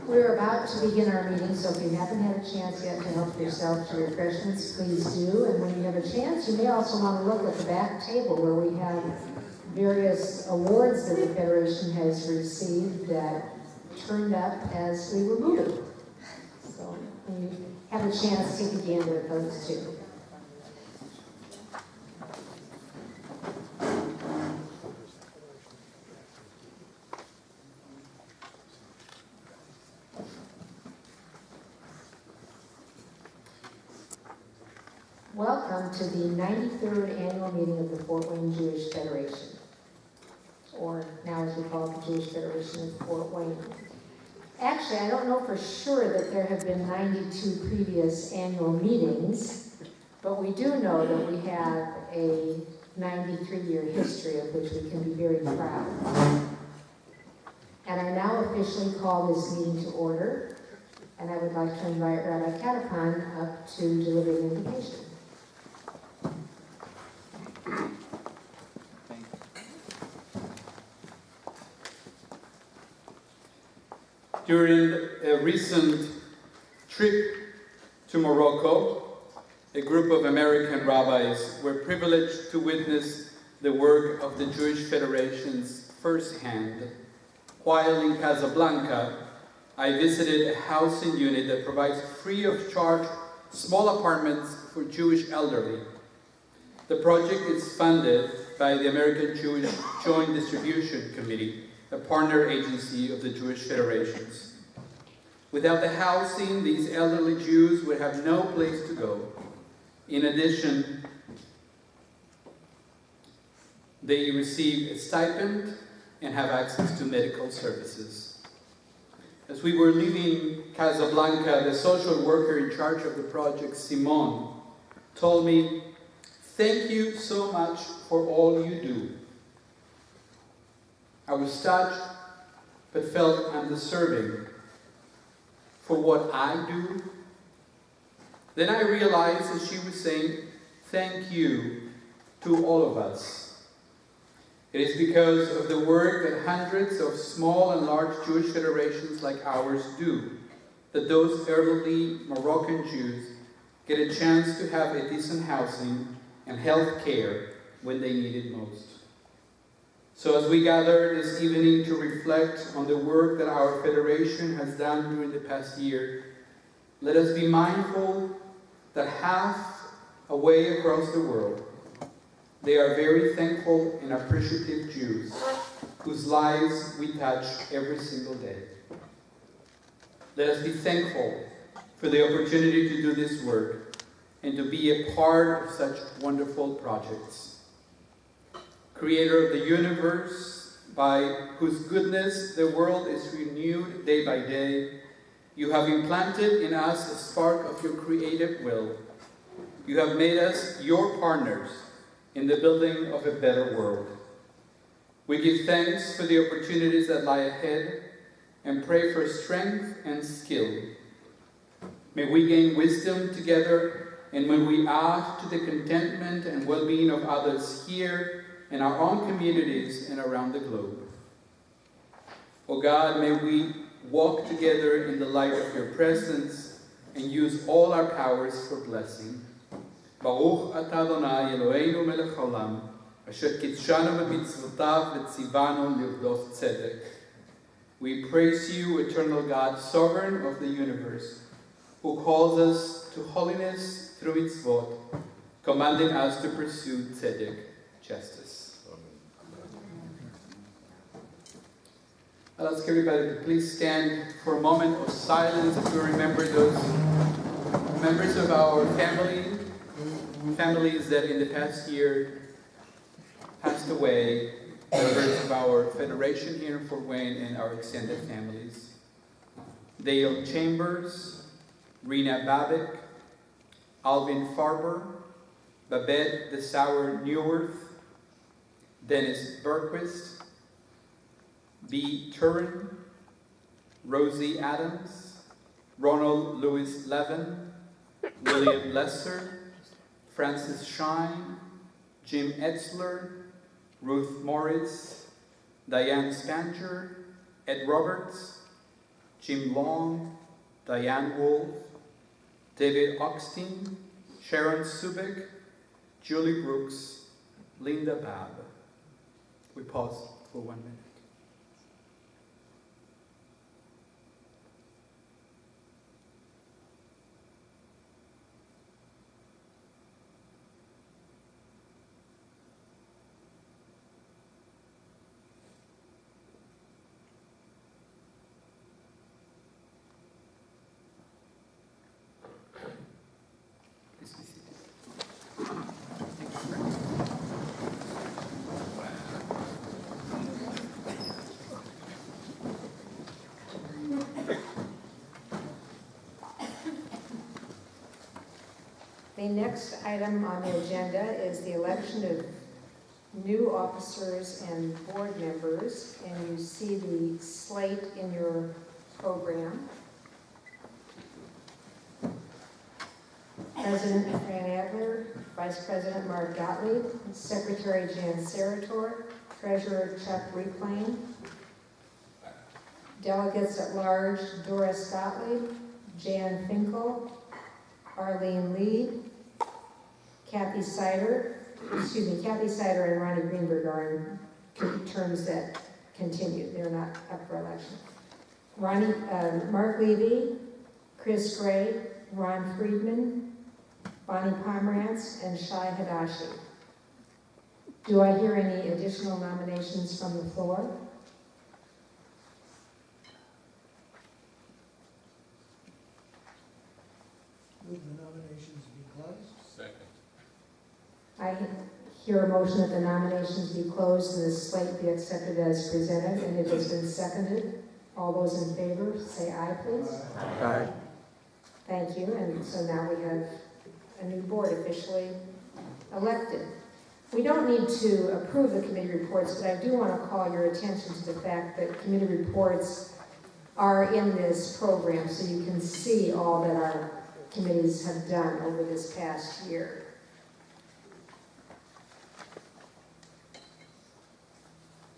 We're about to begin our meeting, so if you haven't had a chance yet to help yourself to refreshments, please do. And when you have a chance, you may also want to look at the back table where we have various awards that the Federation has received that turned up as we were moving. So when you have a chance, take a gander at those too. Welcome to the 93rd annual meeting of the Fort Wayne Jewish Federation, or now as we call it, the Jewish Federation of Fort Wayne. Actually, I don't know for sure that there have been 92 previous annual meetings, but we do know that we have a 93-year history of which we can be very proud. And I now officially call this meeting to order, and I would like to invite Rabbi Katapan up to deliver the invocation. During a recent trip to Morocco, a group of American rabbis were privileged to witness the work of the Jewish Federations firsthand. While in Casablanca, I visited a housing unit that provides free of charge small apartments for Jewish elderly. The project is funded by the American Jewish Joint Distribution Committee, a partner agency of the Jewish Federations. Without the housing, these elderly Jews would have no place to go. In addition, they receive a stipend and have access to medical services. As we were leaving Casablanca, the social worker in charge of the project, Simone, told me, "Thank you so much for all you do." I was touched, but felt undeserving for what I do. Then I realized that she was saying, "Thank you to all of us." It is because of the work that hundreds of small and large Jewish federations like ours do that those elderly Moroccan Jews get a chance to have a decent housing and health care when they need it most. So as we gather this evening to reflect on the work that our Federation has done during the past year, let us be mindful that half away across the world, they are very thankful and appreciative Jews whose lives we touch every single day. Let us be thankful for the opportunity to do this work and to be a part of such wonderful projects. Creator of the universe, by whose goodness the world is renewed day by day, you have implanted in us a spark of your creative will. You have made us your partners in the building of a better world. We give thanks for the opportunities that lie ahead and pray for strength and skill. May we gain wisdom together, and when we add to the contentment and well-being of others here, in our own communities and around the globe. O God, may we walk together in the light of your presence and use all our powers for blessing. Baruch atah Adonai Eloheinu melech haolam, asher kitshanu b'mitzvotav v'tzivanu lirdof tzedek. We praise you, eternal God, sovereign of the universe, who calls us to holiness through mitzvot, commanding us to pursue tzedek, justice. I'll ask everybody to please stand for a moment of silence as we remember those members of our families that in the past year passed away, members of our Federation here in Fort Wayne and our extended families. Dale Chambers, Rena Babbitt, Alvin Farber, Babette DeSauer Neuwirth, Dennis Berquist, B. Turin, Rosie Adams, Ronald Louis Levin, William Lesser, Francis Shine, Jim Etzler, Ruth Morris, Diane Spanger, Ed Roberts, Jim Long, Diane Wolf, David Oxteen, Sharon Subik, Julie Brooks, Linda Babb. We pause for 1 minute. Please be seated. The next item on the agenda is the election of new officers and board members, and you see the slate in your program. President Fran Adler, Vice President Mark Gottlieb, Secretary Jan Sarator, Treasurer Chuck Reclaim, Delegates at Large Doris Gottlieb, Jan Finkel, Arlene Lee, Kathy Sider and Ronnie Greenberg are in terms that continue. They're not up for election. Mark Levy, Chris Gray, Ron Friedman, Bonnie Pomerantz, and Shai Hadashi. Do I hear any additional nominations from the floor? Move the nominations be closed. Second. I hear a motion that the nominations be closed and the slate be accepted as presented, and it has been seconded. All those in favor, say aye, please. Aye. Thank you, and so now we have a new board officially elected. We don't need to approve the committee reports, but I do want to call your attention to the fact that committee reports are in this program, so you can see all that our committees have done over this past year.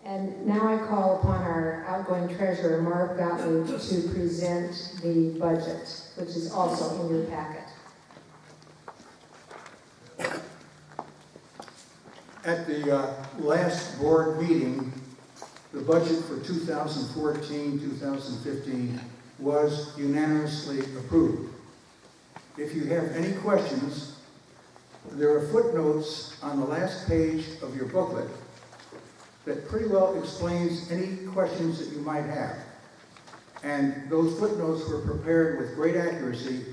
And now I call upon our outgoing treasurer, Mark Gottlieb, to present the budget, which is also in your packet. At the last board meeting, the budget for 2014-2015 was unanimously approved. If you have any questions, there are footnotes on the last page of your booklet that pretty well explains any questions that you might have. And those footnotes were prepared with great accuracy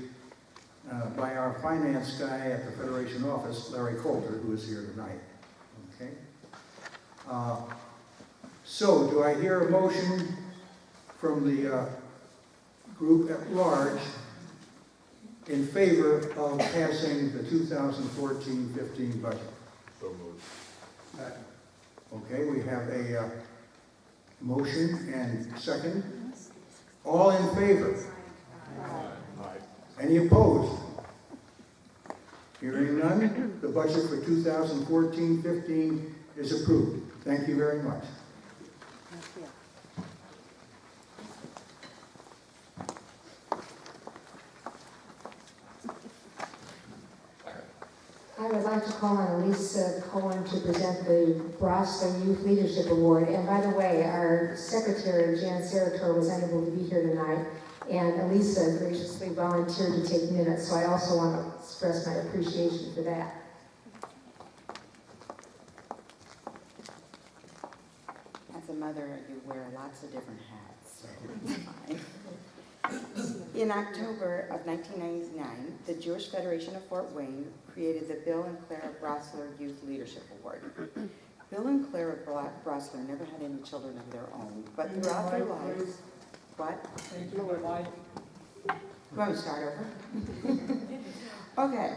by our finance guy at the Federation office, Larry Coulter, who is here tonight. Okay. So, do I hear a motion from the group at large in favor of passing the 2014-15 budget? So moved. Okay, we have a motion and second. All in favor? Aye. Any opposed? Hearing none, the budget for 2014-15 is approved. Thank you very much. I would like to call on Elisa Cohen to present the Brosler Youth Leadership Award. And by the way, our secretary, Jan Sarator, was unable to be here tonight, and Elisa graciously volunteered to take minutes, so I also want to express my appreciation for that. As a mother, you wear lots of different hats, so it's fine. In October of 1999, the Jewish Federation of Fort Wayne created the Bill and Clara Brosler Youth Leadership Award. Bill and Clara Brosler never had any children of their own, but throughout their lives... What? Thank you, Mike. You want me to start over? Okay.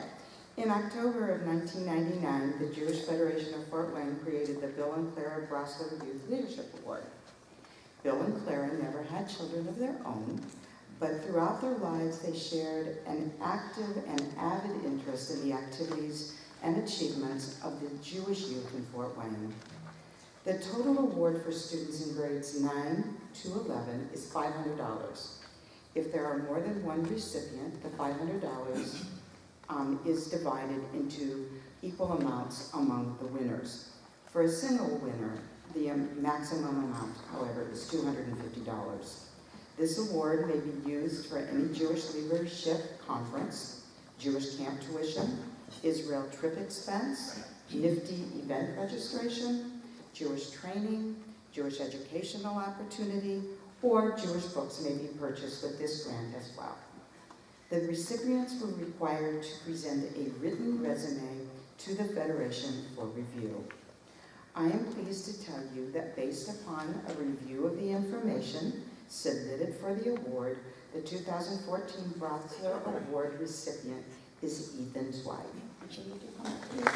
In October of 1999, the Jewish Federation of Fort Wayne created the Bill and Clara Brosler Youth Leadership Award. Bill and Clara never had children of their own, but throughout their lives they shared an active and avid interest in the activities and achievements of the Jewish youth in Fort Wayne. The total award for students in grades 9 to 11 is $500. If there are more than one recipient, the $500 is divided into equal amounts among the winners. For a single winner, the maximum amount, however, is $250. This award may be used for any Jewish leadership conference, Jewish camp tuition, Israel trip expense, NIFTY event registration, Jewish training, Jewish educational opportunity, or Jewish books may be purchased with this grant as well. The recipients were required to present a written resume to the Federation for review. I am pleased to tell you that based upon a review of the information submitted for the award, the 2014 Brosler Award recipient is Ethan Zweig. Would you need to come up, please?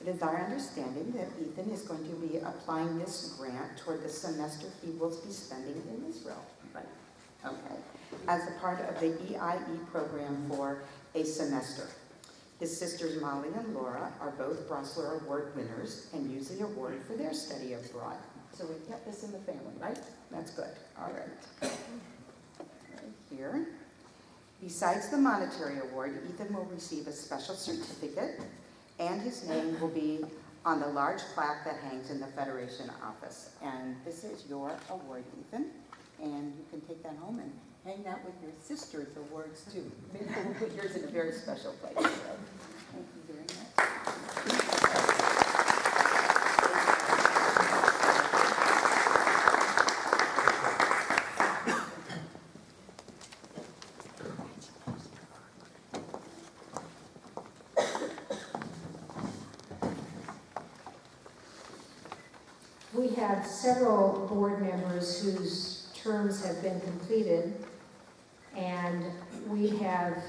It is our understanding that Ethan is going to be applying this grant toward the semester he will be spending in Israel, right? Okay. As a part of the EIE program for a semester. His sisters Molly and Laura are both Brosler Award winners and use the award for their study abroad. So we've got this in the family, right? That's good. All right. Right here. Besides the monetary award, Ethan will receive a special certificate, and his name will be on the large plaque that hangs in the Federation office. And this is your award, Ethan, and you can take that home and hang that with your sister's awards too. Maybe we'll put yours in a very special place. So, thank you very much. We have several board members whose terms have been completed, and we have,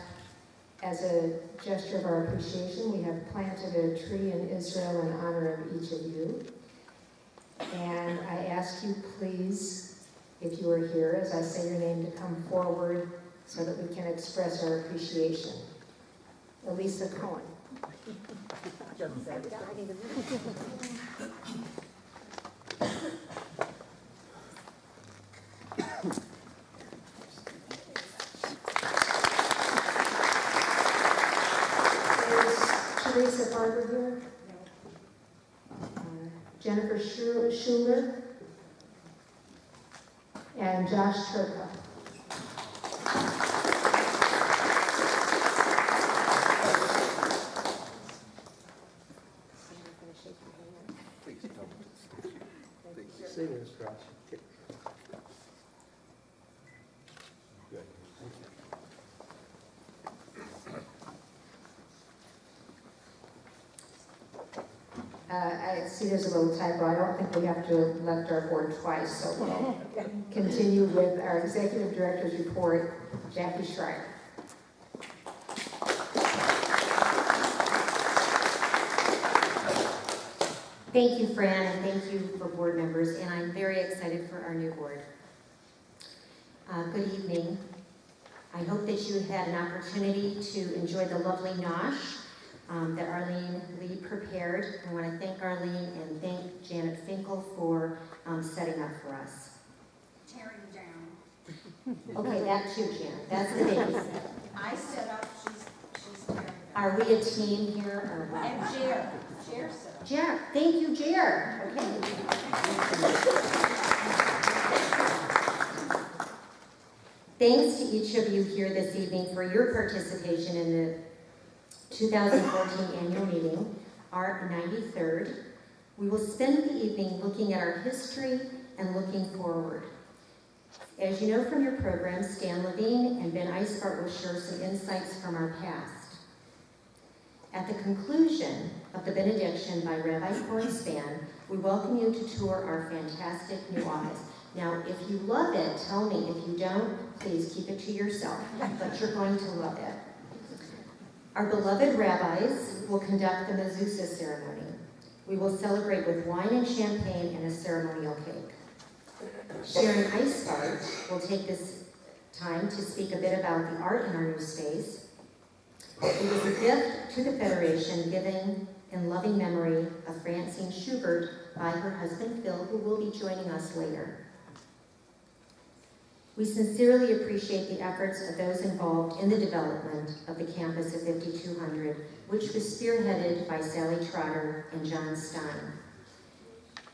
as a gesture of our appreciation, we have planted a tree in Israel in honor of each of you. And I ask you, please, if you are here, as I say your name, to come forward so that we can express our appreciation. Elisa Cohen. Teresa Barber here? Jennifer Schuler? And Josh Turka. Say this, Josh. I see there's a little typo. I don't think we have to elect our board twice, so we'll continue with our executive director's report, Jackie Schreier. Thank you, Fran, and thank you for board members, and I'm very excited for our new board. Good evening. I hope that you had an opportunity to enjoy the lovely nosh that Arlene Lee prepared. I want to thank Arlene and thank Janet Finkel for setting up for us. Tearing down. Okay, that too, Janet. That's the big. I set up, she's tearing down. Are we a team here? Or? And Jer set up. Jer, thank you, Jer. Okay. Thanks to each of you here this evening for your participation in the 2014 annual meeting, our 93rd. We will spend the evening looking at our history and looking forward. As you know from your program, Stan Levine and Ben Eisbart will share some insights from our past. At the conclusion of the benediction by Rabbi Hornspan, we welcome you to tour our fantastic new office. Now, if you love it, tell me. If you don't, please keep it to yourself, but you're going to love it. Our beloved rabbis will conduct the mezuzah ceremony. We will celebrate with wine and champagne and a ceremonial cake. Sharon Eisbart will take this time to speak a bit about the art in our new space. It was a gift to the Federation given in loving memory of Francine Schubert by her husband Phil, who will be joining us later. We sincerely appreciate the efforts of those involved in the development of the campus of 5200, which was spearheaded by Sally Trotter and John Stein.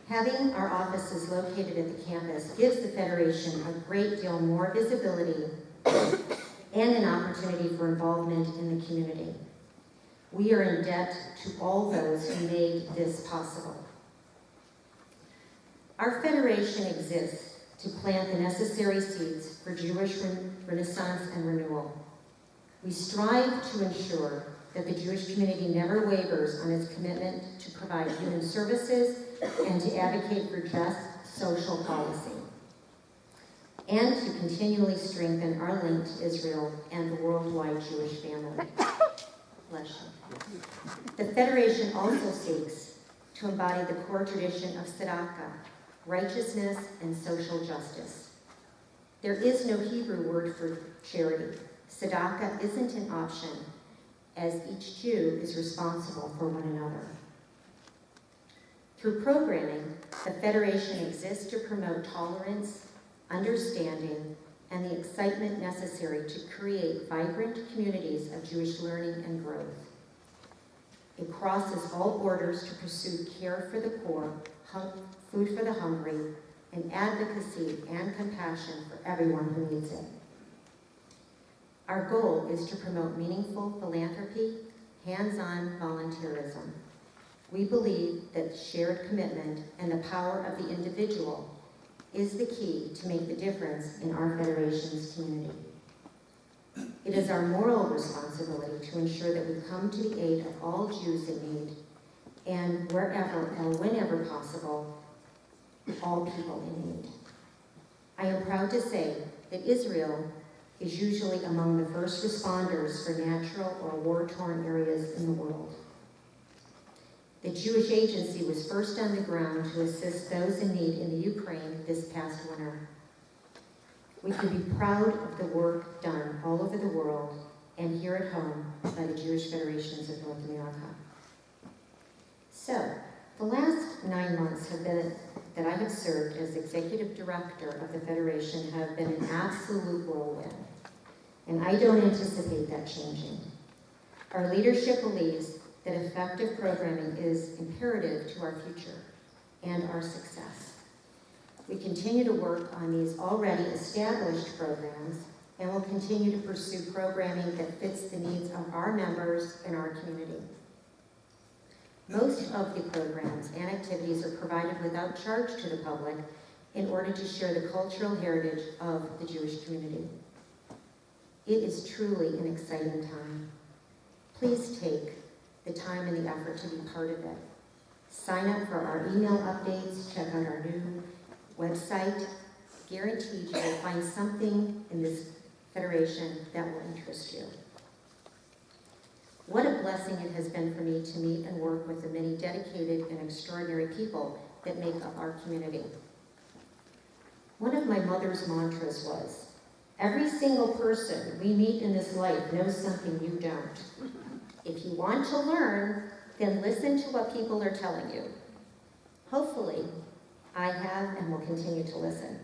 Having our offices located at the campus gives the Federation a great deal more visibility and an opportunity for involvement in the community. We are in debt to all those who made this possible. Our Federation exists to plant the necessary seeds for Jewish renaissance and renewal. We strive to ensure that the Jewish community never wavers on its commitment to provide human services and to advocate for just social policy, and to continually strengthen our link to Israel and the worldwide Jewish family. Bless you. The Federation also seeks to embody the core tradition of tzedakah, righteousness and social justice. There is no Hebrew word for charity. Tzedakah isn't an option, as each Jew is responsible for one another. Through programming, the Federation exists to promote tolerance, understanding, and the excitement necessary to create vibrant communities of Jewish learning and growth. It crosses all borders to pursue care for the poor, food for the hungry, and advocacy and compassion for everyone who needs it. Our goal is to promote meaningful philanthropy, hands-on volunteerism. We believe that shared commitment and the power of the individual is the key to make the difference in our Federation's community. It is our moral responsibility to ensure that we come to the aid of all Jews in need, and wherever and whenever possible, all people in need. I am proud to say that Israel is usually among the first responders for natural or war-torn areas in the world. The Jewish Agency was first on the ground to assist those in need in the Ukraine this past winter. We can be proud of the work done all over the world and here at home by the Jewish Federations of North America. So, the last 9 months that I have served as Executive Director of the Federation have been an absolute whirlwind, and I don't anticipate that changing. Our leadership believes that effective programming is imperative to our future and our success. We continue to work on these already established programs and will continue to pursue programming that fits the needs of our members and our community. Most of the programs and activities are provided without charge to the public in order to share the cultural heritage of the Jewish community. It is truly an exciting time. Please take the time and the effort to be part of it. Sign up for our email updates, check out our new website. Guaranteed you will find something in this Federation that will interest you. What a blessing it has been for me to meet and work with the many dedicated and extraordinary people that make up our community. One of my mother's mantras was, every single person we meet in this life knows something you don't. If you want to learn, then listen to what people are telling you. Hopefully, I have and will continue to listen.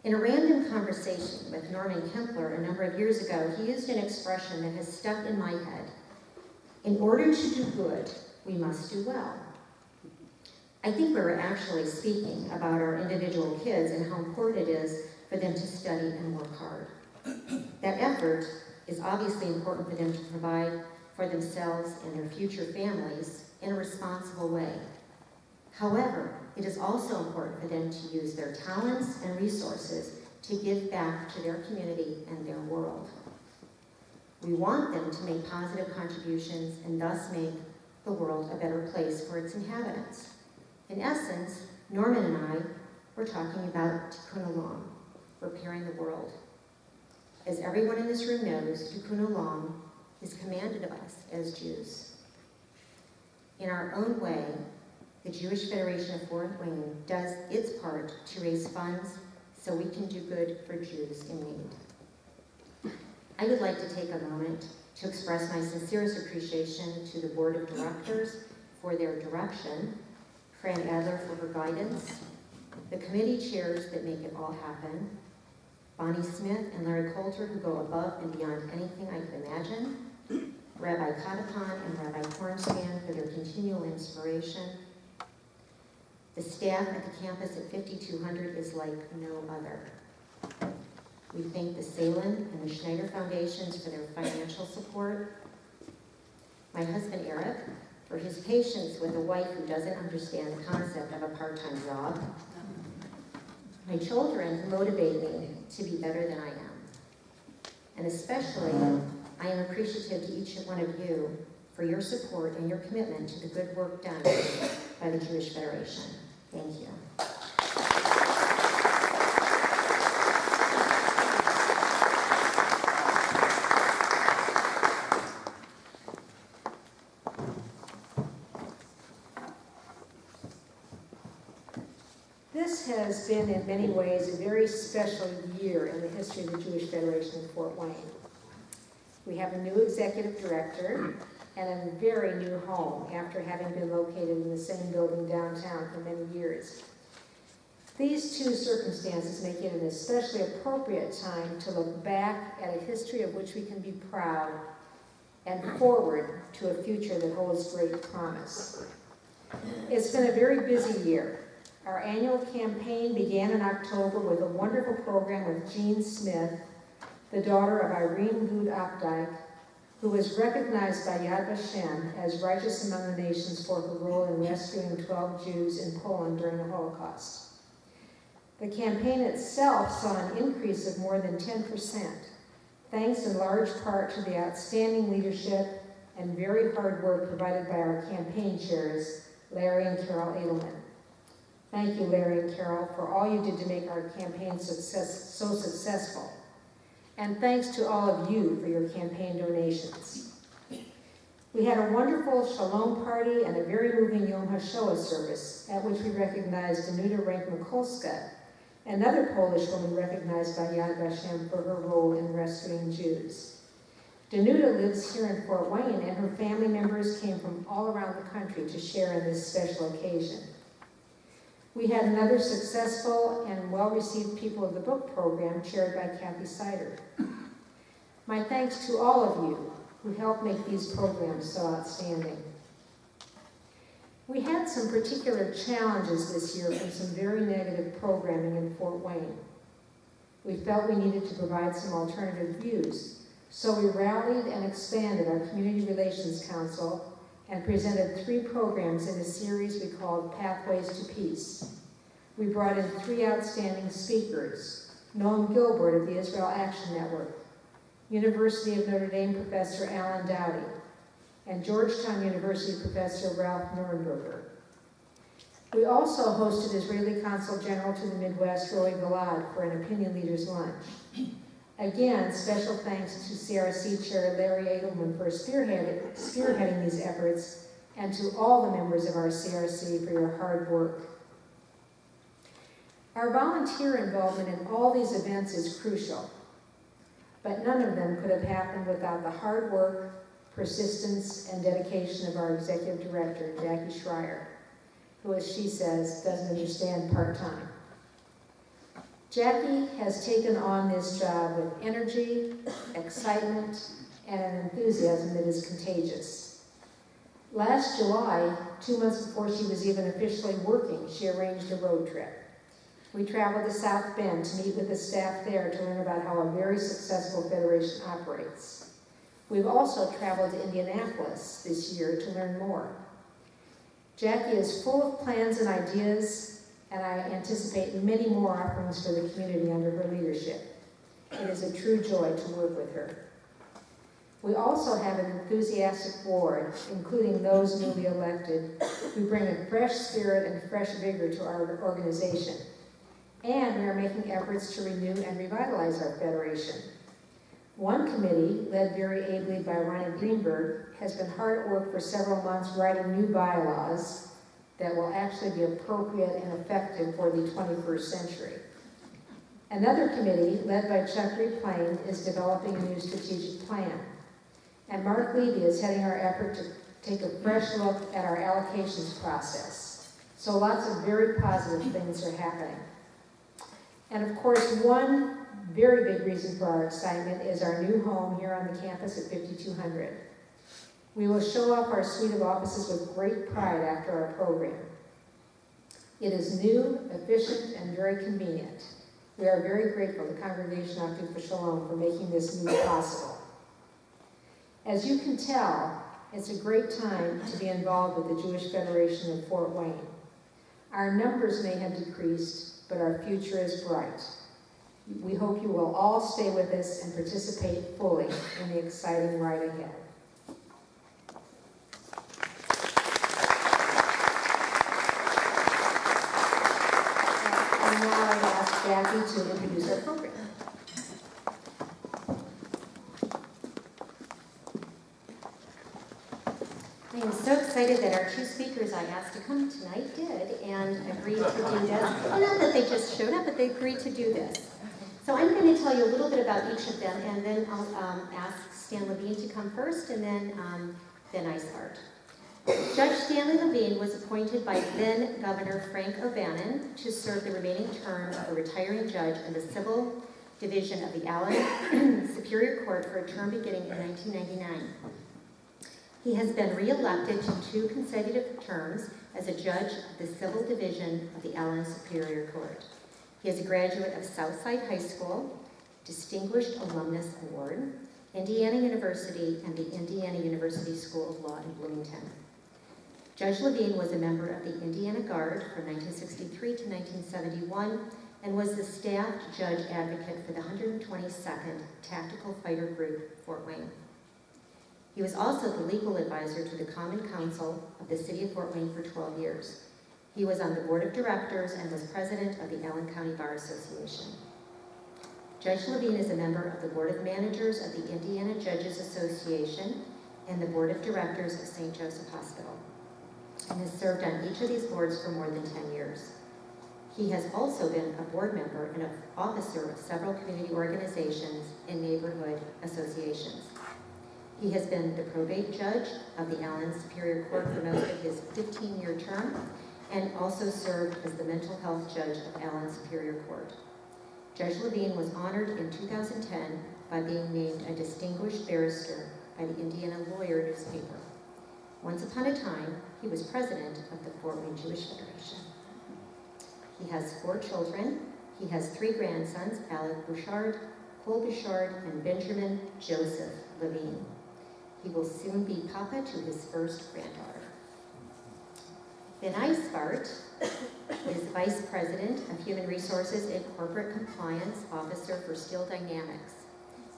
In a random conversation with Norman Kempler a number of years ago, he used an expression that has stuck in my head. In order to do good, we must do well. I think we were actually speaking about our individual kids and how important it is for them to study and work hard. That effort is obviously important for them to provide for themselves and their future families in a responsible way. However, it is also important for them to use their talents and resources to give back to their community and their world. We want them to make positive contributions and thus make the world a better place for its inhabitants. In essence, Norman and I were talking about Tikkun Olam, repairing the world. As everyone in this room knows, Tikkun Olam is commanded of us as Jews. In our own way, the Jewish Federation of Fort Wayne does its part to raise funds so we can do good for Jews in need. I would like to take a moment to express my sincerest appreciation to the Board of Directors for their direction, Fran Adler for her guidance, the committee chairs that make it all happen, Bonnie Smith and Larry Coulter, who go above and beyond anything I could imagine, Rabbi Katapon and Rabbi Kornspan for their continual inspiration. The staff at the campus at 5200 is like no other. We thank the Salem and the Schneider Foundations for their financial support. My husband Eric for his patience with a wife who doesn't understand the concept of a part-time job. My children who motivate me to be better than I am. And especially, I am appreciative to each one of you for your support and your commitment to the good work done by the Jewish Federation. Thank you. This has been in many ways a very special year in the history of the Jewish Federation of Fort Wayne. We have a new executive director and a very new home after having been located in the same building downtown for many years. These two circumstances make it an especially appropriate time to look back at a history of which we can be proud and forward to a future that holds great promise. It's been a very busy year. Our annual campaign began in October with a wonderful program with Jean Smith, the daughter of Irene Good Opdyke, who was recognized by Yad Vashem as righteous among the nations for her role in rescuing 12 Jews in Poland during the Holocaust. The campaign itself saw an increase of more than 10%, thanks in large part to the outstanding leadership and very hard work provided by our campaign chairs, Larry and Carol Edelman. Thank you, Larry and Carol, for all you did to make our campaign so successful. And thanks to all of you for your campaign donations. We had a wonderful Shalom party and a very moving Yom HaShoah service at which we recognized Danuta Rank-Mikulska, another Polish woman recognized by Yad Vashem for her role in rescuing Jews. Danuta lives here in Fort Wayne, and her family members came from all around the country to share in this special occasion. We had another successful and well-received People of the Book program chaired by Kathy Sider. My thanks to all of you who helped make these programs so outstanding. We had some particular challenges this year from some very negative programming in Fort Wayne. We felt we needed to provide some alternative views, so we rallied and expanded our Community Relations Council and presented 3 programs in a series we called Pathways to Peace. We brought in 3 outstanding speakers: Noam Gilbert of the Israel Action Network, University of Notre Dame Professor Alan Dowdy, and Georgetown University Professor Ralph Nurenberger. We also hosted Israeli Consul General to the Midwest, Roy Gilad, for an opinion leaders lunch. Again, special thanks to CRC Chair Larry Edelman for spearheading these efforts, and to all the members of our CRC for your hard work. Our volunteer involvement in all these events is crucial, but none of them could have happened without the hard work, persistence, and dedication of our executive director, Jackie Schreier, who, as she says, doesn't understand part-time. Jackie has taken on this job with energy, excitement, and an enthusiasm that is contagious. Last July, 2 months before she was even officially working, she arranged a road trip. We traveled to South Bend to meet with the staff there to learn about how a very successful federation operates. We've also traveled to Indianapolis this year to learn more. Jackie is full of plans and ideas, and I anticipate many more offerings for the community under her leadership. It is a true joy to work with her. We also have an enthusiastic board, including those newly elected, who bring a fresh spirit and fresh vigor to our organization. And we are making efforts to renew and revitalize our federation. One committee, led very ably by Ronnie Greenberg, has been hard at work for several months writing new bylaws that will actually be appropriate and effective for the 21st century. Another committee, led by Chuck Replain, is developing a new strategic plan. And Mark Levy is heading our effort to take a fresh look at our allocations process. So lots of very positive things are happening. And of course, one very big reason for our excitement is our new home here on the campus at 5200. We will show off our suite of offices with great pride after our program. It is new, efficient, and very convenient. We are very grateful to Congregation Active for Shalom for making this move possible. As you can tell, it's a great time to be involved with the Jewish Federation of Fort Wayne. Our numbers may have decreased, but our future is bright. We hope you will all stay with us and participate fully in the exciting ride ahead. And now I ask Jackie to introduce our program. I am so excited that our two speakers I asked to come tonight did and agreed to do this. Well, not that they just showed up, but they agreed to do this. So I'm going to tell you a little bit about each of them, and then I'll ask Stan Levine to come first, and then I start. Judge Stanley Levine was appointed by then Governor Frank O'Bannon to serve the remaining term of a retiring judge in the Civil Division of the Allen Superior Court for a term beginning in 1999. He has been re-elected to 2 consecutive terms as a judge of the Civil Division of the Allen Superior Court. He is a graduate of Southside High School, Distinguished Alumnus Award, Indiana University, and the Indiana University School of Law in Bloomington. Judge Levine was a member of the Indiana Guard from 1963 to 1971 and was the staff judge advocate for the 122nd Tactical Fighter Group, Fort Wayne. He was also the legal advisor to the Common Council of the City of Fort Wayne for 12 years. He was on the board of directors and was president of the Allen County Bar Association. Judge Levine is a member of the Board of Managers of the Indiana Judges Association and the Board of Directors of St. Joseph Hospital, and has served on each of these boards for more than 10 years. He has also been a board member and an officer of several community organizations and neighborhood associations. He has been the probate judge of the Allen Superior Court for most of his 15-year term, and also served as the mental health judge of Allen Superior Court. Judge Levine was honored in 2010 by being named a distinguished barrister by the Indiana Lawyer newspaper. Once upon a time, he was president of the Fort Wayne Jewish Federation. He has 4 children. He has 3 grandsons, Alec Bouchard, Cole Bouchard, and Benjamin Joseph Levine. He will soon be papa to his first granddaughter. Ben Eisbart is Vice President of Human Resources and Corporate Compliance Officer for Steel Dynamics,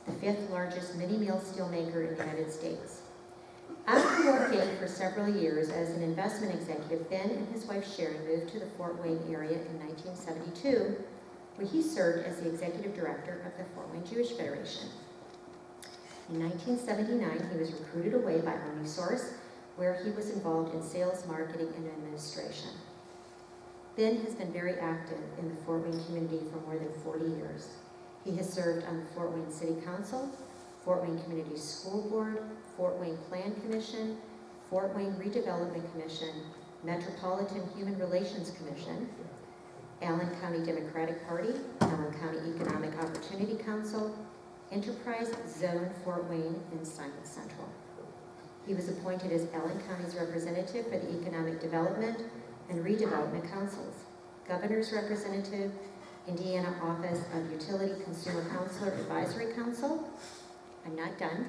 the 5th largest mini-mill steel maker in the United States. After working for several years as an investment executive, Ben and his wife Sharon moved to the Fort Wayne area in 1972, where he served as the executive director of the Fort Wayne Jewish Federation. In 1979, he was recruited away by OmniSource, where he was involved in sales, marketing, and administration. Ben has been very active in the Fort Wayne community for more than 40 years. He has served on the Fort Wayne City Council, Fort Wayne Community School Board, Fort Wayne Plan Commission, Fort Wayne Redevelopment Commission, Metropolitan Human Relations Commission, Allen County Democratic Party, Allen County Economic Opportunity Council, Enterprise Zone Fort Wayne, and Science Central. He was appointed as Allen County's representative for the Economic Development and Redevelopment Councils, Governor's Representative, Indiana Office of Utility Consumer Counselor Advisory Council, I'm not done,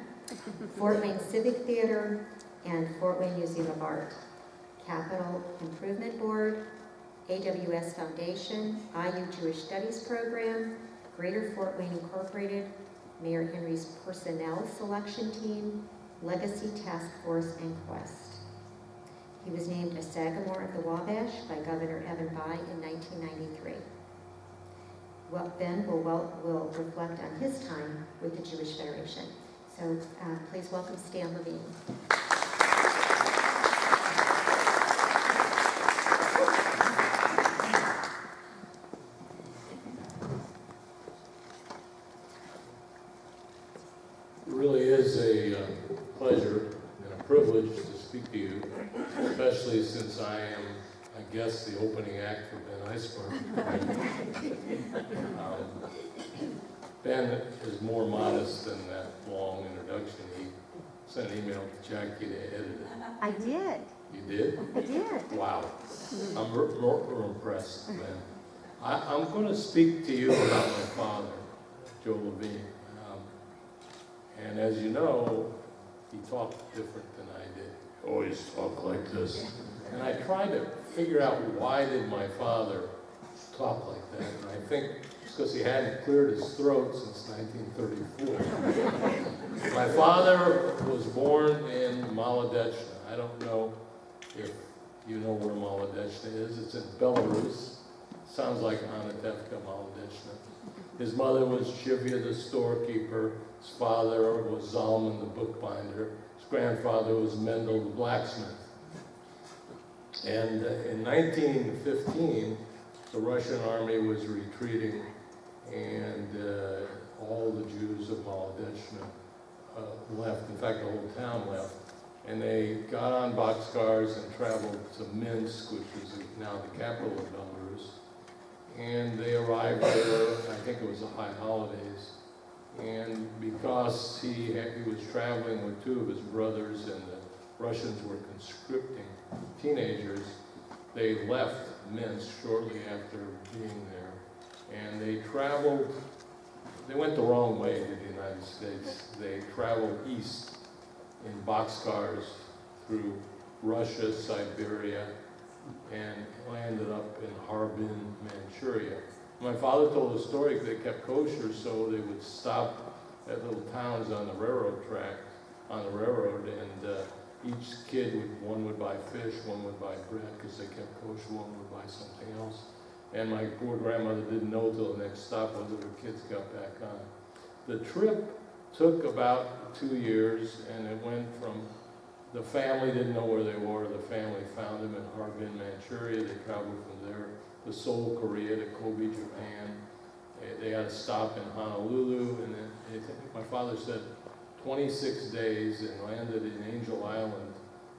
Fort Wayne Civic Theater, and Fort Wayne Museum of Art, Capital Improvement Board, AWS Foundation, IU Jewish Studies Program, Greater Fort Wayne Incorporated, Mayor Henry's Personnel Selection Team, Legacy Task Force, and Quest. He was named a Sagamore of the Wabash by Governor Evan Bayh in 1993. Ben will reflect on his time with the Jewish Federation. So please welcome Stan Levine. It really is a pleasure and a privilege to speak to you, especially since I am, I guess, the opening act for Ben Iceberg. Ben is more modest than that long introduction. He sent an email to Jackie to edit it. I did. You did? I did. Wow. I'm more impressed, Ben. I'm going to speak to you about my father, Joe Levine. And as you know, he talked different than I did. He always talked like this. And I tried to figure out why did my father talk like that. And I think it's because he hadn't cleared his throat since 1934. My father was born in Maladechna. I don't know if you know where Maladechna is. It's in Belarus. Sounds like Anatevka, Maladechna. His mother was Shivya, the storekeeper. His father was Zalman, the bookbinder. His grandfather was Mendel, the blacksmith. And in 1915, the Russian army was retreating, and all the Jews of Maladechna left. In fact, the whole town left. And they got on boxcars and traveled to Minsk, which is now the capital of Belarus. And they arrived there, I think it was the high holidays. And because he was traveling with two of his brothers and the Russians were conscripting teenagers, they left Minsk shortly after being there. And they traveled, they went the wrong way to the United States. They traveled east in boxcars through Russia, Siberia, and landed up in Harbin, Manchuria. My father told a story they kept kosher, so they would stop at little towns on the railroad track, on the railroad, and each kid, one would buy fish, one would buy bread, because they kept kosher, one would buy something else. And my poor grandmother didn't know till the next stop whether the kids got back on. The trip took about 2 years, and it went from, the family didn't know where they were, the family found them in Harbin, Manchuria. They traveled from there to Seoul, Korea, to Kobe, Japan. They had a stop in Honolulu, and then my father said 26 days and landed in Angel Island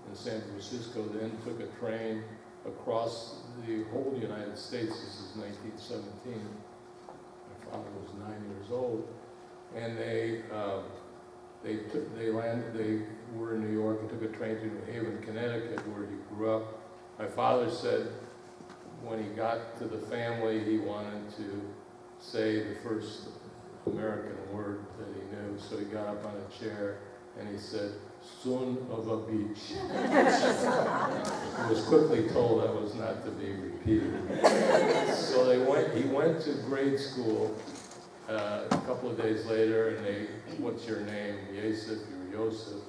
in San Francisco, then took a train across the whole United States. This is 1917. My father was 9 years old. And they were in New York and took a train to New Haven, Connecticut, where he grew up. My father said when he got to the family, he wanted to say the first American word that he knew. So he got up on a chair and he said, "Son of a beach." He was quickly told that was not to be repeated. So he went to grade school. A couple of days later, and what's your name? Yosef, you're Yosef,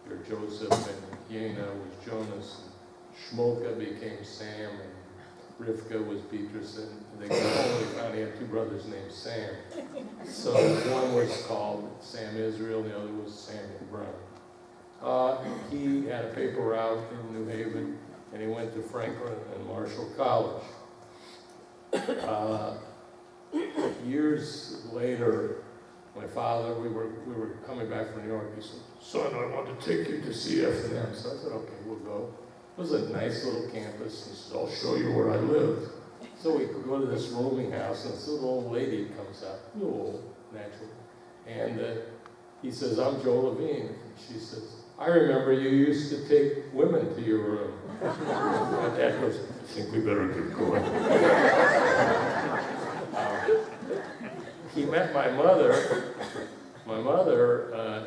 you're Joseph, and Yena was Jonas, and Shmolka became Sam, and Rivka was Beatrice, and they found he had two brothers named Sam. So one was called Sam Israel, and the other was Samuel Brown. He had a paper route in New Haven, and he went to Franklin and Marshall College. Years later, my father, we were coming back from New York. He said, "Son, I want to take you to see F&M." So I said, "Okay, we'll go." It was a nice little campus. He said, "I'll show you where I lived." So we could go to this rooming house, and this little old lady comes out, a little old, naturally. And he says, "I'm Joe Levine." And she says, "I remember you used to take women to your room." My dad goes, "I think we better get going." He met my mother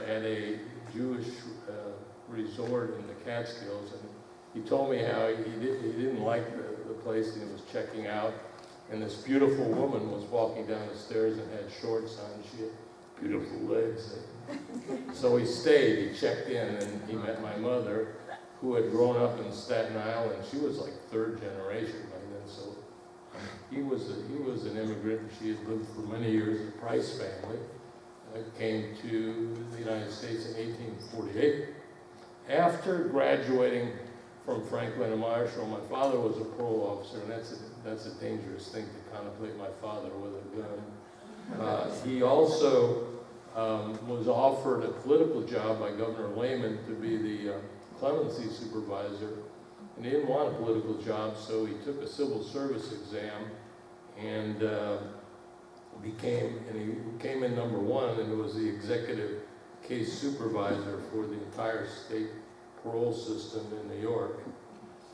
at a Jewish resort in the Catskills, and he told me how he didn't like the place, and he was checking out, and this beautiful woman was walking down the stairs and had shorts on. She had beautiful legs. So he stayed, he checked in, and he met my mother, who had grown up in Staten Island. She was like third generation by then, so he was an immigrant, and she had lived for many years. The Price family came to the United States in 1848. After graduating from Franklin and Marshall, my father was a parole officer, and that's a dangerous thing to contemplate my father with a gun. He also was offered a political job by Governor Lehman to be the clemency supervisor, and he didn't want a political job, so he took a civil service exam and he came in number 1 and was the executive case supervisor for the entire state parole system in New York.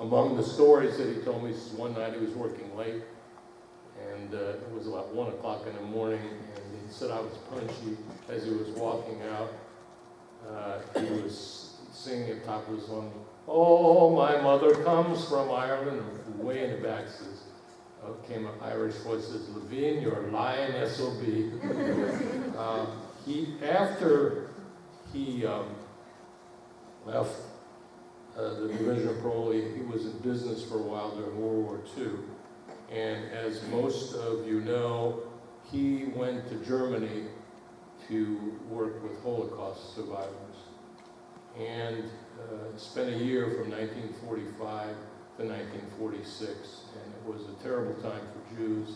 Among the stories that he told me, one night he was working late, and it was about 1 o'clock in the morning, and he said I was punchy. As he was walking out, he was singing at top of his lungs, "Oh, my mother comes from Ireland," and way in the back says, came an Irish voice, says, "Levine, you're lying SOB." After he left the Division of Parole, he was in business for a while during World War II. And as most of you know, he went to Germany to work with Holocaust survivors. And spent a year from 1945 to 1946. And it was a terrible time for Jews.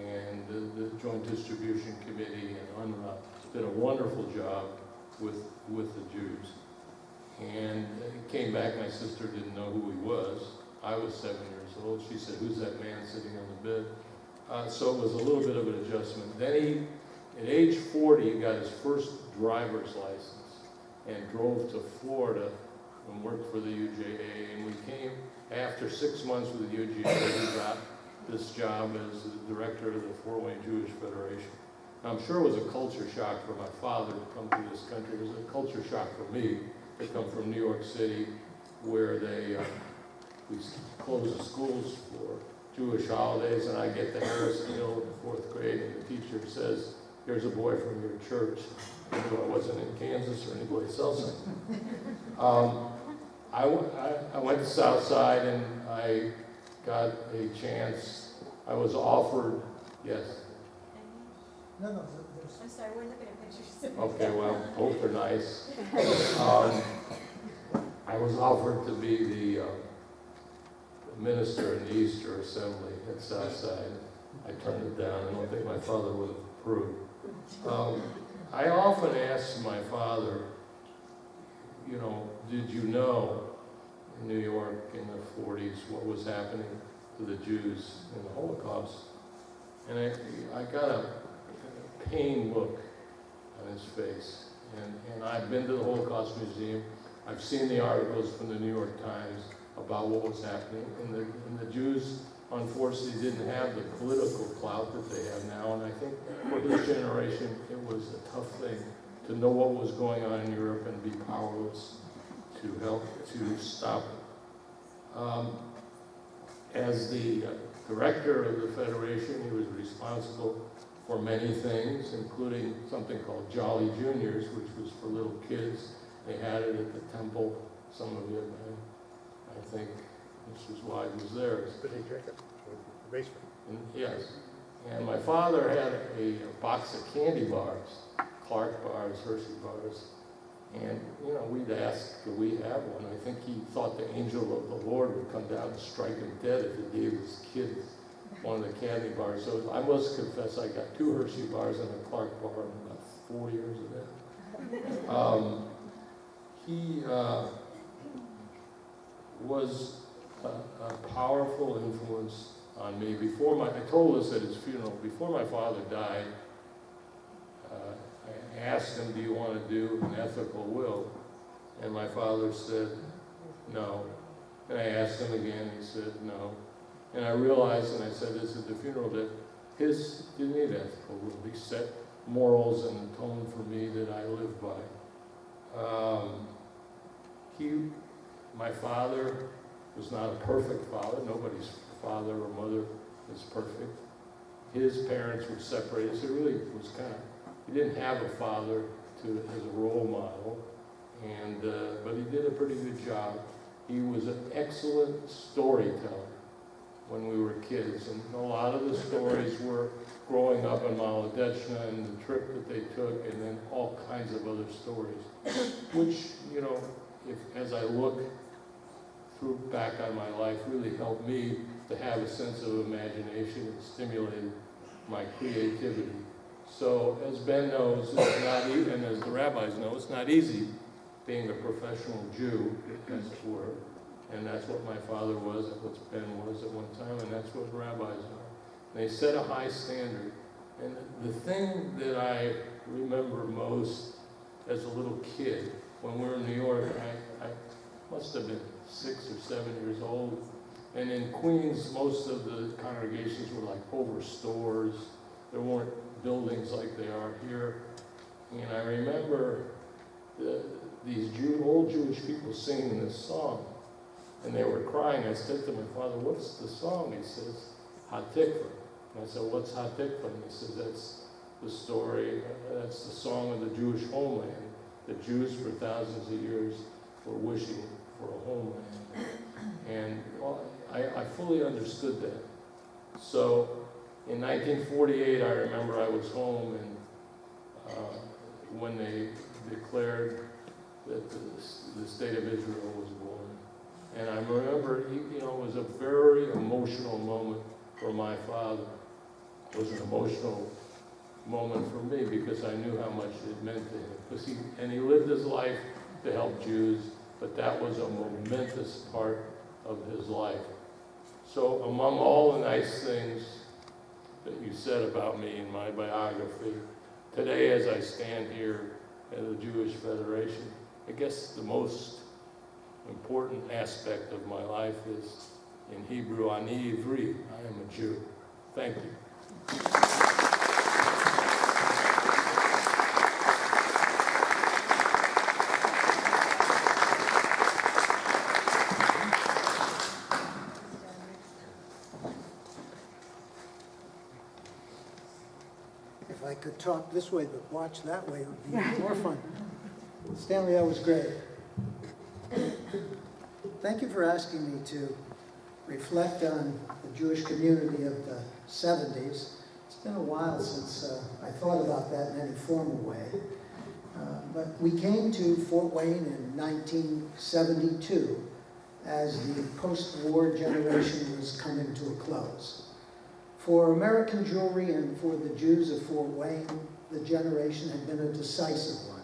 And the Joint Distribution Committee and UNRWA did a wonderful job with the Jews. And he came back, my sister didn't know who he was. I was 7 years old. She said, "Who's that man sitting on the bed?" So it was a little bit of an adjustment. Then he, at age 40, he got his first driver's license and drove to Florida and worked for the UJA. And we came, after 6 months with the UJA, he got this job as the director of the Fort Wayne Jewish Federation. I'm sure it was a culture shock for my father to come to this country. It was a culture shock for me to come from New York City, where we closed the schools for Jewish holidays, and I get to Harrison Hill in the 4th grade, and the teacher says, "Here's a boy from your church." I knew I wasn't in Kansas or anyplace else. I went to Southside, and I got a chance. I was offered, yes. I'm sorry, we're looking at pictures. Okay, well, both are nice. I was offered to be the minister in the Easter Assembly at Southside. I turned it down. I don't think my father would have approved. I often ask my father, did you know in New York in the 40s what was happening to the Jews in the Holocaust? And I got a pained look on his face. And I've been to the Holocaust Museum. I've seen the articles from the New York Times about what was happening. And the Jews, unfortunately, didn't have the political clout that they have now. And I think for his generation, it was a tough thing to know what was going on in Europe and be powerless to help to stop it. As the director of the Federation, he was responsible for many things, including something called Jolly Juniors, which was for little kids. They had it at the temple. Some of you, I think this is why he was there. Billy Jacob, the basement. Yes. And my father had a box of candy bars, Clark bars, Hershey bars. And, we'd ask, do we have one? I think he thought the angel of the Lord would come down and strike him dead if he gave his kids one of the candy bars. So I must confess I got 2 Hershey bars and a Clark bar in about 4 years of that. He was a powerful influence on me. I told this at his funeral, before my father died, I asked him, do you want to do an ethical will? And my father said, no. And I asked him again, he said, no. And I realized, and I said this at the funeral, that his didn't need ethical will. He set morals and a tone for me that I live by. My father was not a perfect father. Nobody's father or mother is perfect. His parents were separated, so it really was he didn't have a father as a role model, but he did a pretty good job. He was an excellent storyteller when we were kids, and a lot of the stories were growing up in Maladechna and the trip that they took, and then all kinds of other stories, which, as I look back on my life, really helped me to have a sense of imagination and stimulated my creativity. So, as Ben knows, it's not even, as the rabbis know, it's not easy being a professional Jew, as it were. And that's what my father was, that's what Ben was at one time, and that's what rabbis are. They set a high standard. And the thing that I remember most as a little kid, when we were in New York, I must have been 6 or 7 years old. And in Queens, most of the congregations were like over stores. There weren't buildings like they are here. And I remember these old Jewish people singing this song. And they were crying. I said to my father, "What's the song?" He says, "Hatikva." And I said, "What's Hatikva?" And he says, "That's the story, that's the song of the Jewish homeland. The Jews for thousands of years were wishing for a homeland." And I fully understood that. So in 1948, I remember I was home, and when they declared that the state of Israel was born. And I remember, it was a very emotional moment for my father. It was an emotional moment for me because I knew how much it meant to him. And he lived his life to help Jews, but that was a momentous part of his life. So among all the nice things that you said about me in my biography, today as I stand here at the Jewish Federation, I guess the most important aspect of my life is, in Hebrew, Ani Ivri, I am a Jew. Thank you. If I could talk this way but watch that way, it would be even more fun. Stanley, that was great. Thank you for asking me to reflect on the Jewish community of the 70s. It's been a while since I thought about that in any formal way. But we came to Fort Wayne in 1972 as the post-war generation was coming to a close. For American Jewry and for the Jews of Fort Wayne, the generation had been a decisive one.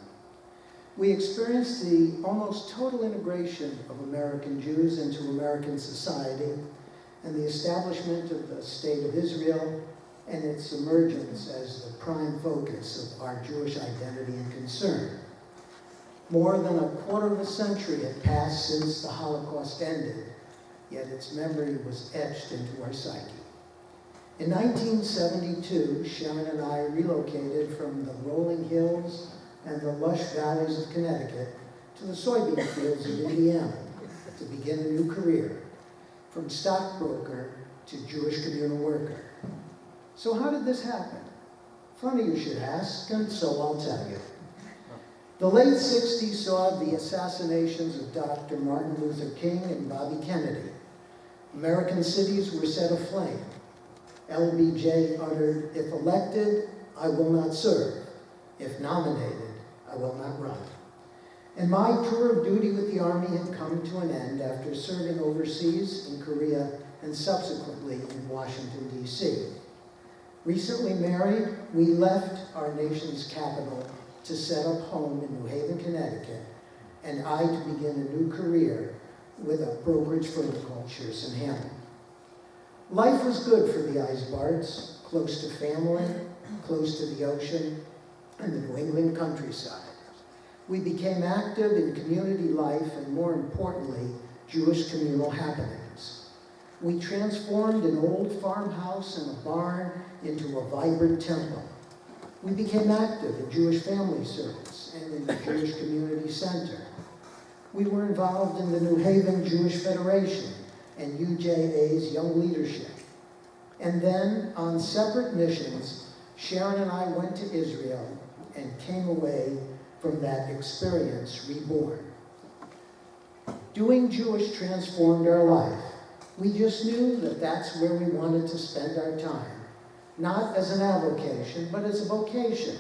We experienced the almost total integration of American Jews into American society and the establishment of the State of Israel and its emergence as the prime focus of our Jewish identity and concern. More than a quarter of a century had passed since the Holocaust ended, yet its memory was etched into our psyche. In 1972, Sharon and I relocated from the rolling hills and the lush valleys of Connecticut to the soybean fields of Indiana to begin a new career, from stockbroker to Jewish communal worker. So how did this happen? Funny you should ask, and so I'll tell you. The late 60s saw the assassinations of Dr. Martin Luther King and Bobby Kennedy. American cities were set aflame. LBJ uttered, "If elected, I will not serve. If nominated, I will not run." And my tour of duty with the Army had come to an end after serving overseas in Korea and subsequently in Washington, D.C. Recently married, we left our nation's capital to set up home in New Haven, Connecticut, and I to begin a new career with a brokerage firm called Shearson Hamel. Life was good for the Eisbarts, close to family, close to the ocean, and the New England countryside. We became active in community life and, more importantly, Jewish communal happenings. We transformed an old farmhouse and a barn into a vibrant temple. We became active in Jewish family service and in the Jewish Community Center. We were involved in the New Haven Jewish Federation and UJA's Young Leadership. And then, on separate missions, Sharon and I went to Israel and came away from that experience reborn. Doing Jewish transformed our life. We just knew that that's where we wanted to spend our time, not as an avocation, but as a vocation.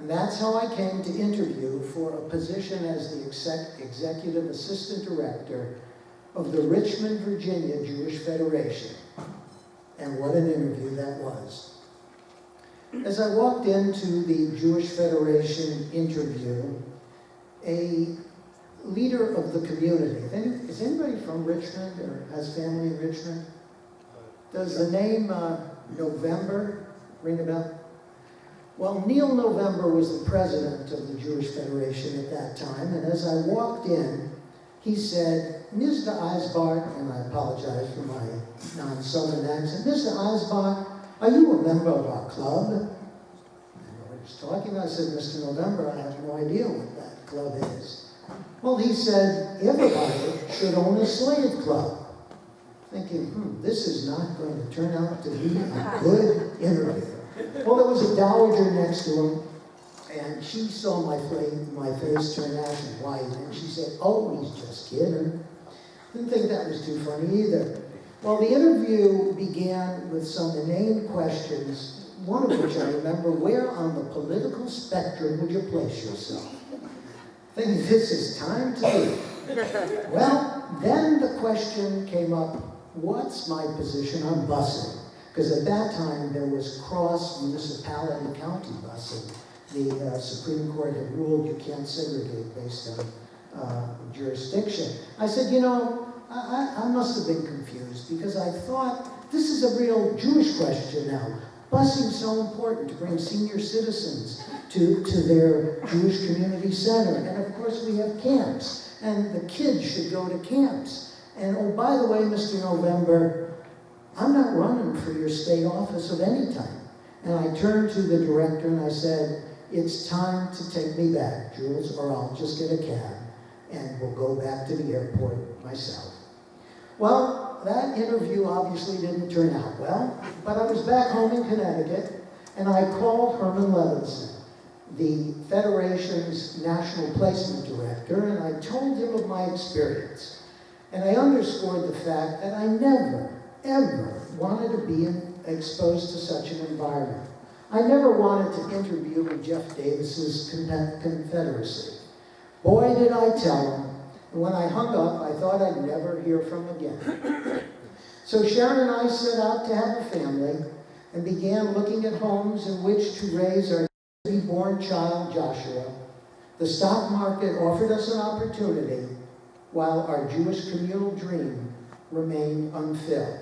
And that's how I came to interview for a position as the Executive Assistant Director of the Richmond, Virginia Jewish Federation. And what an interview that was. As I walked into the Jewish Federation interview, a leader of the community. Is anybody from Richmond or has family in Richmond? Does the name November ring a bell? Well, Neil November was the president of the Jewish Federation at that time, and as I walked in, he said, Mr. Eisbach, and I apologize for my non-Southern accent, Mr. Eisbach, are you a member of our club? And I was talking, I said, Mr. November, I have no idea what that club is. Well, he said, everybody should own a slave club. Thinking, this is not going to turn out to be a good interview. Well, there was a dowager next to him, and she saw my face turn ashen white, and she said, oh, he's just kidding. Didn't think that was too funny either. Well, the interview began with some inane questions, one of which I remember, where on the political spectrum would you place yourself? Thinking, this is time to leave. Well, then the question came up, what's my position on busing? Because at that time, there was cross-municipality county busing. The Supreme Court had ruled you can't segregate based on jurisdiction. I said, you know, I must have been confused because I thought this is a real Jewish question now. Busing's so important to bring senior citizens to their Jewish community center. And of course, we have camps, and the kids should go to camps. And oh, by the way, Mr. November, I'm not running for your state office of any time. And I turned to the director and I said, it's time to take me back, Jules, or I'll just get a cab and we'll go back to the airport myself. Well, that interview obviously didn't turn out well, but I was back home in Connecticut and I called Herman Levinson, the Federation's National Placement Director, and I told him of my experience. And I underscored the fact that I never, ever wanted to be exposed to such an environment. I never wanted to interview with Jeff Davis's Confederacy. Boy, did I tell him. And when I hung up, I thought I'd never hear from him again. So Sharon and I set out to have a family and began looking at homes in which to raise our newly-born child, Joshua. The stock market offered us an opportunity while our Jewish communal dream remained unfilled.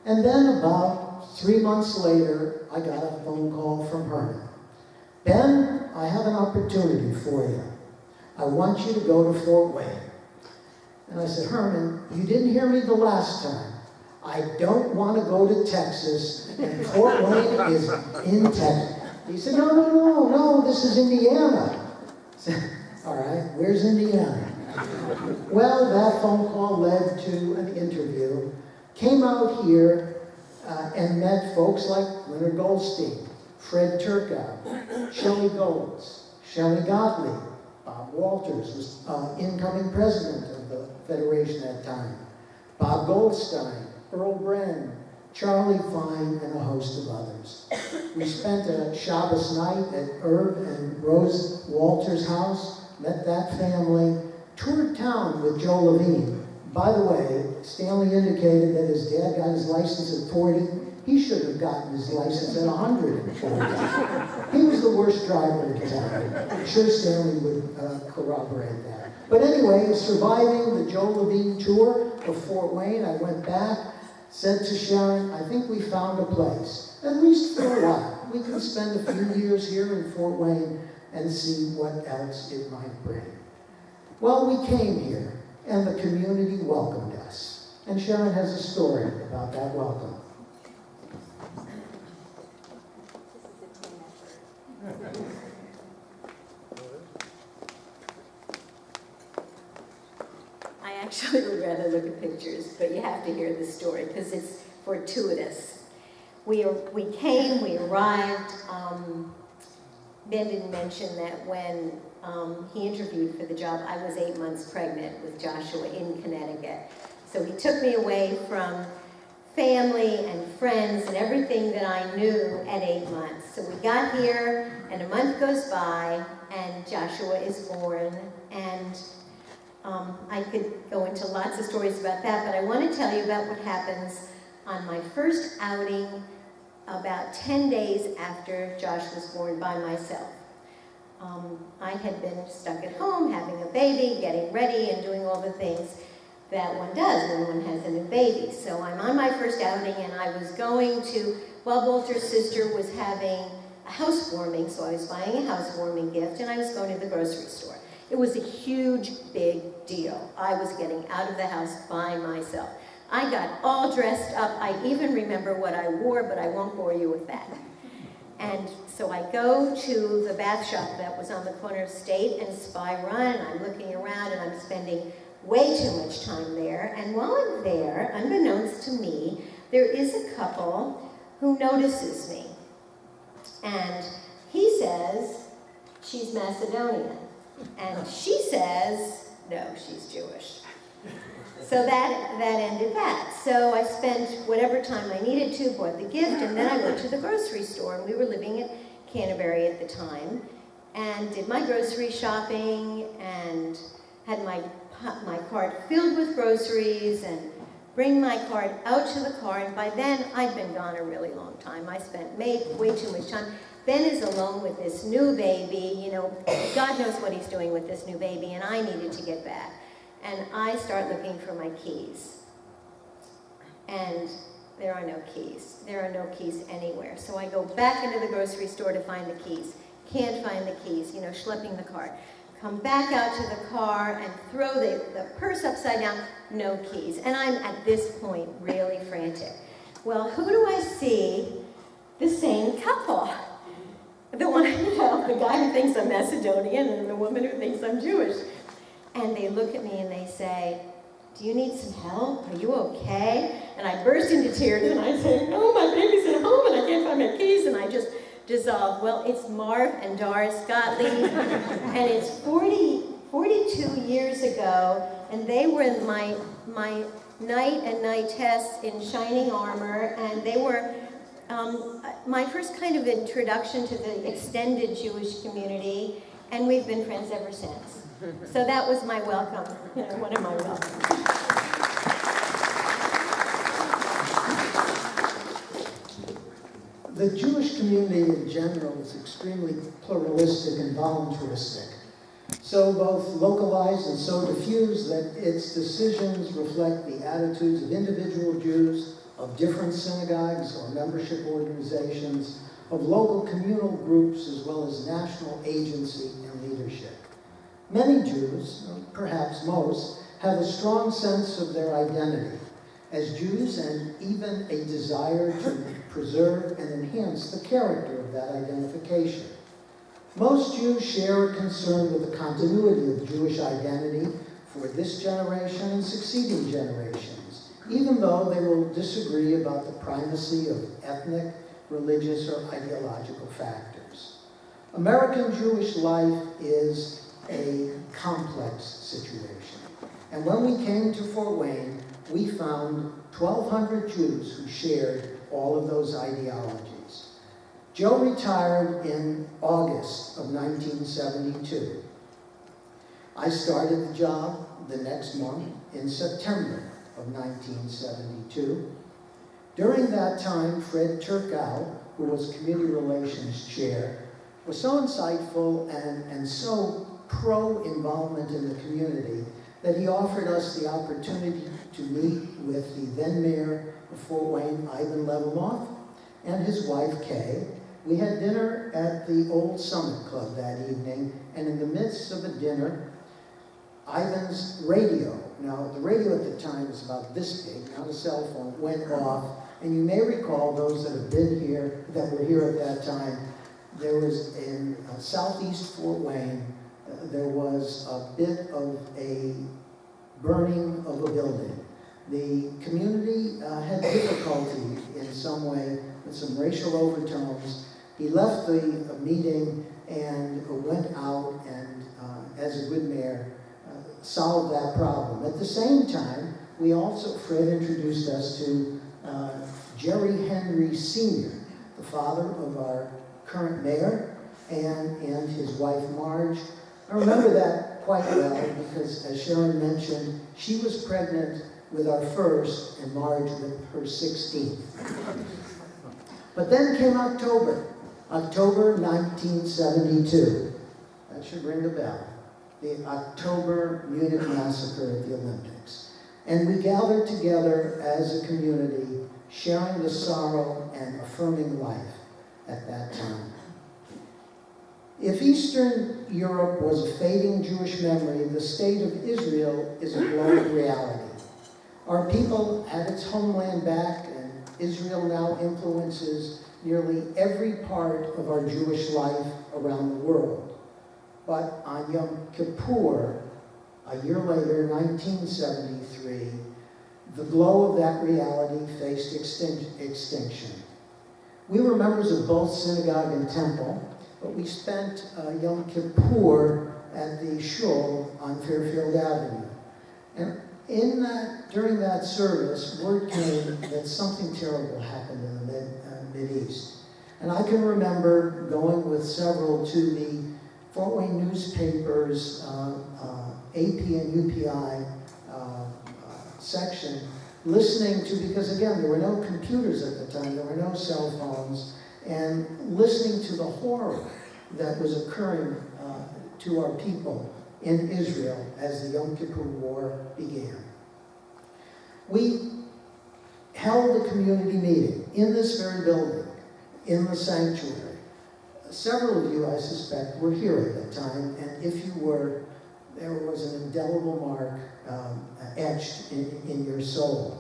And then about 3 months later, I got a phone call from Herman. Ben, I have an opportunity for you. I want you to go to Fort Wayne. And I said, Herman, you didn't hear me the last time. I don't want to go to Texas, and Fort Wayne is in Texas. He said, no, this is Indiana. I said, all right, where's Indiana? Well, that phone call led to an interview. Came out here and met folks like Leonard Goldstein, Fred Turkow, Shelley Golds, Shelley Gottlieb, Bob Walters was incoming president of the Federation at that time, Bob Goldstein, Earl Brennan, Charlie Fine, and a host of others. We spent a Shabbos night at Irv and Rose Walters' house, met that family, toured town with Joe Levine. By the way, Stanley indicated that his dad got his license at 40. He should have gotten his license at 140. He was the worst driver in town. I'm sure Stanley would corroborate that. But anyway, surviving the Joe Levine tour of Fort Wayne, I went back, said to Sharon, I think we found a place, at least for a while. We can spend a few years here in Fort Wayne and see what else it might bring. Well, we came here, and the community welcomed us. And Sharon has a story about that welcome. I actually would rather look at pictures, but you have to hear the story because it's fortuitous. We came, we arrived. Ben didn't mention that when he interviewed for the job, I was 8 months pregnant with Joshua in Connecticut. So he took me away from family and friends and everything that I knew at 8 months. So we got here, and a month goes by, and Joshua is born, and I could go into lots of stories about that, but I want to tell you about what happens on my first outing about 10 days after Josh was born by myself. I had been stuck at home, having a baby, getting ready, and doing all the things that one does when one has a new baby. So I'm on my first outing, and I was going to, well, Walter's sister was having a housewarming, so I was buying a housewarming gift, and I was going to the grocery store. It was a huge, big deal. I was getting out of the house by myself. I got all dressed up. I even remember what I wore, but I won't bore you with that. And so I go to the bath shop that was on the corner of State and Spy Run, and I'm looking around, and I'm spending way too much time there. And while I'm there, unbeknownst to me, there is a couple who notices me. And he says, she's Macedonian. And she says, no, she's Jewish. So that ended that. So I spent whatever time I needed to, bought the gift, and then I went to the grocery store. And we were living at Canterbury at the time, and did my grocery shopping, and had my cart filled with groceries, and bring my cart out to the car. And by then, I'd been gone a really long time. I spent way too much time. Ben is alone with this new baby. You know, God knows what he's doing with this new baby, and I needed to get back. And I start looking for my keys. And there are no keys. There are no keys anywhere. So I go back into the grocery store to find the keys. Can't find the keys, you know, schlepping the cart. Come back out to the car and throw the purse upside down. No keys. And I'm, at this point, really frantic. Well, who do I see? The same couple. The one, you know, the guy who thinks I'm Macedonian and the woman who thinks I'm Jewish. And they look at me and they say, do you need some help? Are you okay? And I burst into tears and I say, no, my baby's at home and I can't find my keys. And I just dissolve. Well, it's Marv and Doris Gottlieb, and it's 42 years ago, and they were in my night and nighttess in shining armor, and they were my first kind of introduction to the extended Jewish community, and we've been friends ever since. So that was my welcome, one of my welcomes. The Jewish community in general is extremely pluralistic and voluntaristic, so both localized and so diffuse that its decisions reflect the attitudes of individual Jews, of different synagogues or membership organizations, of local communal groups, as well as national agency and leadership. Many Jews, perhaps most, have a strong sense of their identity as Jews and even a desire to preserve and enhance the character of that identification. Most Jews share a concern with the continuity of Jewish identity for this generation and succeeding generations, even though they will disagree about the primacy of ethnic, religious, or ideological factors. American Jewish life is a complex situation. And when we came to Fort Wayne, we found 1,200 Jews who shared all of those ideologies. Joe retired in August of 1972. I started the job the next month in September of 1972. During that time, Fred Turkow, who was Community Relations Chair, was so insightful and so pro-involvement in the community that he offered us the opportunity to meet with the then Mayor of Fort Wayne, Ivan Levemoff, and his wife, Kay. We had dinner at the Old Summit Club that evening, and in the midst of the dinner, Ivan's radio, now the radio at the time was about this big, not a cell phone, went off, and you may recall, those that have been here, that were here at that time, there was in southeast Fort Wayne, there was a bit of a burning of a building. The community had difficulty in some way with some racial overtones. He left the meeting and went out and, as a good mayor, solved that problem. At the same time, we also, Fred introduced us to Jerry Henry Sr., the father of our current mayor, and his wife Marge. I remember that quite well because, as Sharon mentioned, she was pregnant with our first and Marge with her 16th. But then came October 1972. that should ring a bell. The October Munich massacre at the Olympics. And we gathered together as a community, sharing the sorrow and affirming life at that time. If Eastern Europe was a fading Jewish memory, the state of Israel is a glowing reality. Our people had its homeland back, and Israel now influences nearly every part of our Jewish life around the world. But on Yom Kippur, a year later, 1973, the glow of that reality faced extinction. We were members of both synagogue and temple, but we spent Yom Kippur at the shul on Fairfield Avenue. And during that service, word came that something terrible happened in the Mideast. And I can remember going with several to the Fort Wayne newspapers, AP and UPI section, listening to, because again, there were no computers at the time, there were no cell phones, and listening to the horror that was occurring to our people in Israel as the Yom Kippur War began. We held a community meeting in this very building, in the sanctuary. Several of you, I suspect, were here at that time, and if you were, there was an indelible mark etched in your soul.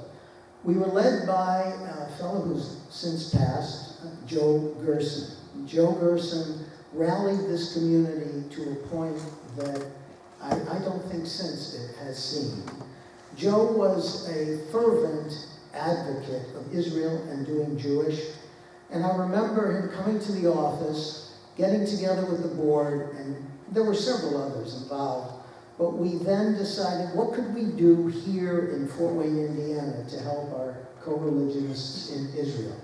We were led by a fellow who's since passed, Joe Gerson. Joe Gerson rallied this community to a point that I don't think since it has seen. Joe was a fervent advocate of Israel and doing Jewish, and I remember him coming to the office, getting together with the board, and there were several others involved, but we then decided, what could we do here in Fort Wayne, Indiana to help our co-religionists in Israel?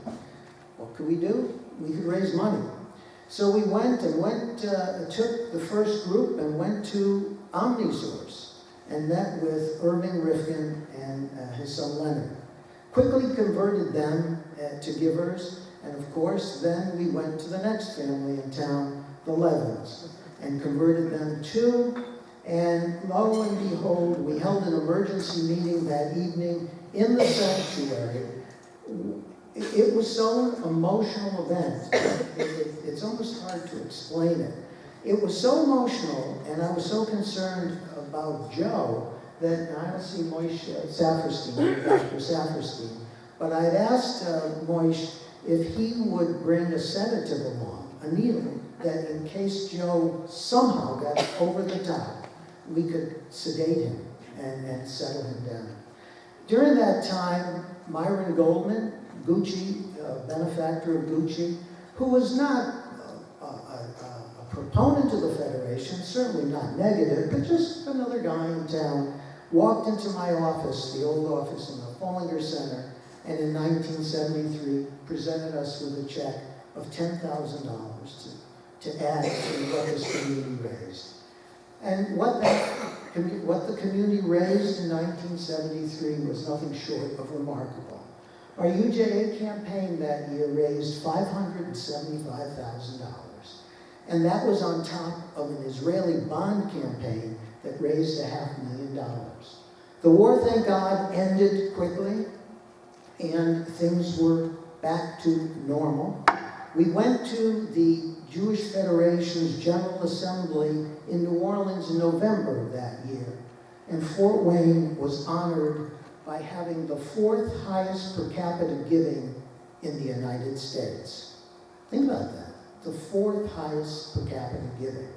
What could we do? We could raise money. So we took the first group and went to OmniSource and met with Irving Rifkin and his son Leonard. Quickly converted them to givers, and of course, then we went to the next family in town, the Levins, and converted them too. And lo and behold, we held an emergency meeting that evening in the sanctuary. It was so an emotional event. It's almost hard to explain it. It was so emotional, and I was so concerned about Joe that I don't see Moish Saferstein, Dr. Saferstein, but I'd asked Moish if he would bring a sedative along, a needle, that in case Joe somehow got over the top, we could sedate him and settle him down. During that time, Myron Goldman, Gucci, benefactor of Gucci, who was not a proponent of the Federation, certainly not negative, but just another guy in town, walked into my office, the old office in the Follinger Center, and in 1973 presented us with a check of $10,000 to add to what this community raised. And what the community raised in 1973 was nothing short of remarkable. Our UJA campaign that year raised $575,000. And that was on top of an Israeli bond campaign that raised $500,000. The war, thank God, ended quickly, and things were back to normal. We went to the Jewish Federation's General Assembly in New Orleans in November of that year, and Fort Wayne was honored by having the 4th highest per capita giving in the United States. Think about that, the 4th highest per capita giving.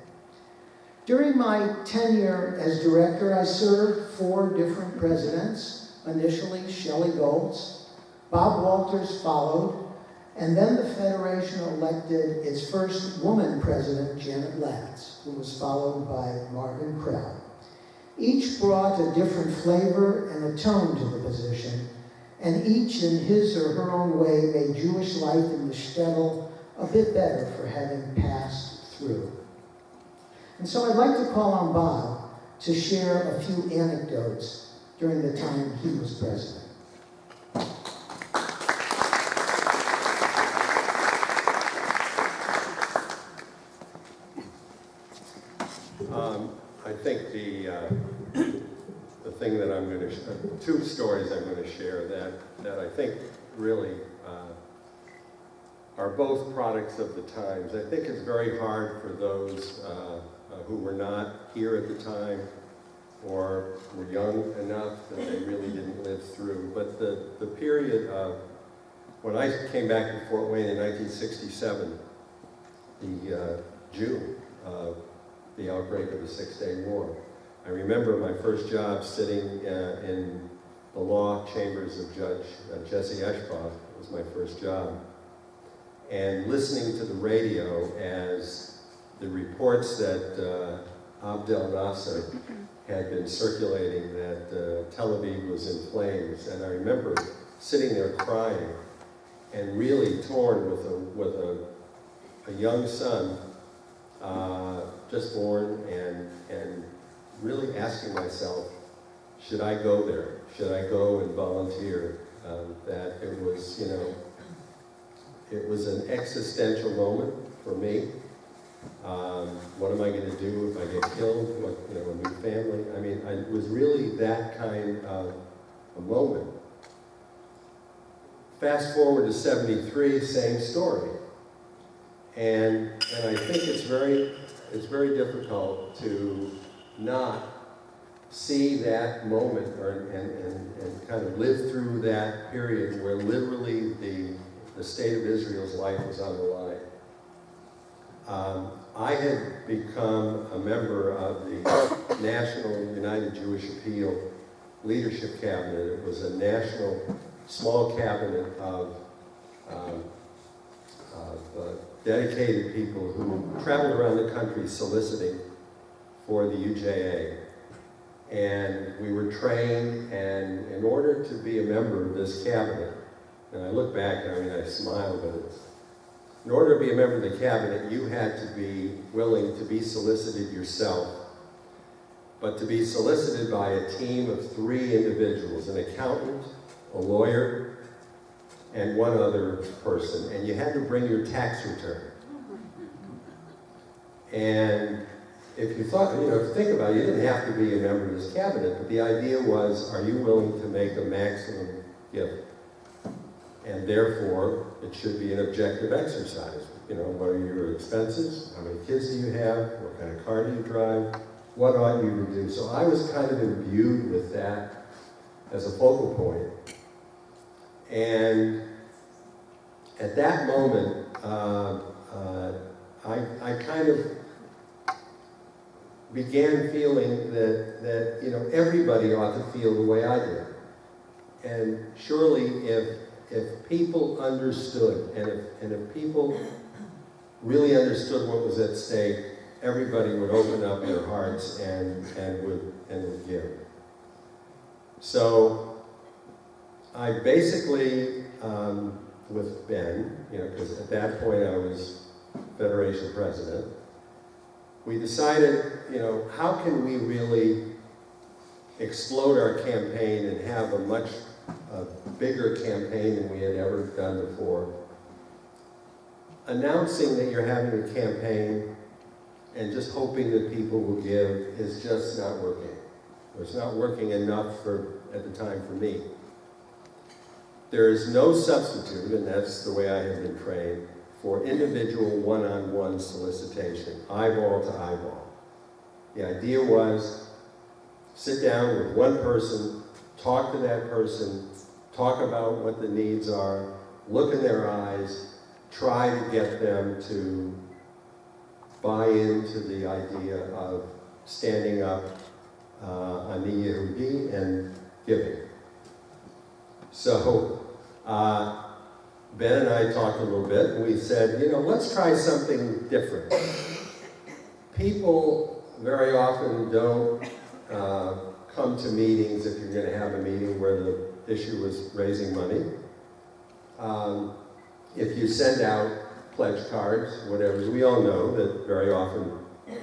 During my tenure as director, I served 4 different presidents. Initially, Shelley Goltz, Bob Walters followed, and then the Federation elected its first woman president, Janet Latz, who was followed by Marvin Krell. Each brought a different flavor and a tone to the position, and each in his or her own way made Jewish life in the shtetl a bit better for having passed through. And so I'd like to call on Bob to share a few anecdotes during the time he was president. I think the thing that I'm going to, two stories I'm going to share that I think really are both products of the times. I think it's very hard for those who were not here at the time or were young enough that they really didn't live through. But the period of, when I came back to Fort Wayne in 1967, the June of the outbreak of the Six-Day War, I remember my first job sitting in the law chambers of Judge Jesse Eshbach. It was my first job. And listening to the radio as the reports that Abdel Nasser had been circulating that Tel Aviv was in flames. And I remember sitting there crying and really torn with a young son just born and really asking myself, should I go there? Should I go and volunteer? That it was, you know, it was an existential moment for me. What am I going to do if I get killed? What, you know, a new family? I mean, it was really that kind of a moment. Fast forward to 73, same story. And I think it's very difficult to not see that moment and kind of live through that period where literally the state of Israel's life was on the line. I had become a member of the National United Jewish Appeal Leadership Cabinet. It was a national small cabinet of dedicated people who traveled around the country soliciting for the UJA. And we were trained, and in order to be a member of this cabinet, and I look back, I mean, I smile, but in order to be a member of the cabinet, you had to be willing to be solicited yourself, but to be solicited by a team of 3 individuals, an accountant, a lawyer, and one other person, and you had to bring your tax return. And if you thought, you know, if you think about it, you didn't have to be a member of this cabinet, but the idea was, are you willing to make a maximum gift? And therefore, it should be an objective exercise. You know, what are your expenses? How many kids do you have? What kind of car do you drive? What ought you to do? So I was kind of imbued with that as a focal point. And at that moment, I kind of began feeling that you know, everybody ought to feel the way I did. And surely if people understood, and if people really understood what was at stake, everybody would open up their hearts and would give. So I basically, with Ben, you know, because at that point I was Federation president, we decided, you know, how can we really explode our campaign and have a much bigger campaign than we had ever done before. Announcing that you're having a campaign and just hoping that people will give is just not working. It's not working enough at the time for me. There is no substitute, and that's the way I have been trained, for individual one-on-one solicitation, eyeball to eyeball. The idea was, sit down with one person, talk to that person, talk about what the needs are, look in their eyes, try to get them to buy into the idea of standing up on the Yehudi and giving. So Ben and I talked a little bit, and we said, you know, let's try something different. People very often don't come to meetings if you're going to have a meeting where the issue is raising money. If you send out pledge cards, whatever, we all know that very often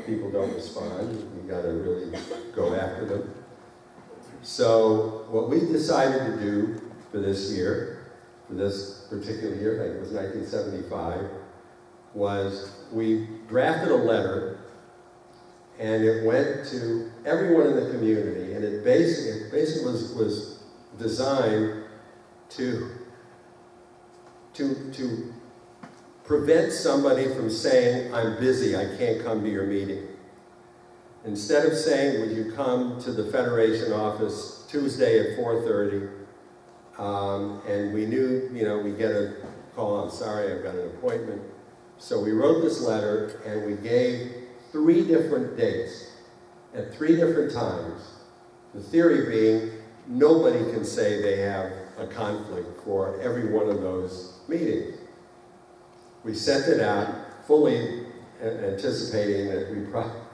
people don't respond. You got to really go after them. So what we decided to do for this year, for this particular year, I think it was 1975, was we drafted a letter, and it went to everyone in the community, and it basically was designed to prevent somebody from saying, I'm busy, I can't come to your meeting. Instead of saying, would you come to the Federation office Tuesday at 4:30, and we knew, we get a call, I'm sorry, I've got an appointment. So we wrote this letter, and we gave 3 different dates at 3 different times. The theory being, nobody can say they have a conflict for every one of those meetings. We sent it out fully anticipating that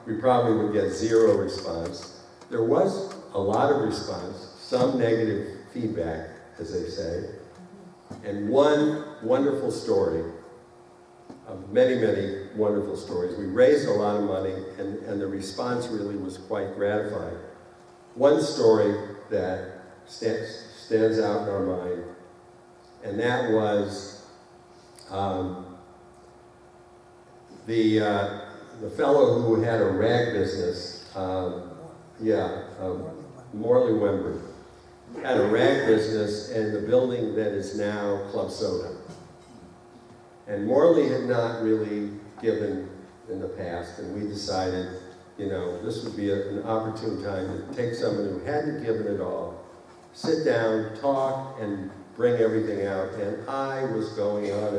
we probably would get 0 response. There was a lot of response, some negative feedback, as they say, and one wonderful story, of many, many wonderful stories. We raised a lot of money, and the response really was quite gratifying. One story that stands out in our mind, and that was the fellow who had a rag business, Morley Wember, had a rag business in the building that is now Club Soda. And Morley had not really given in the past, and we decided, this would be an opportune time to take someone who hadn't given it all, sit down, talk, and bring everything out. And I was going on,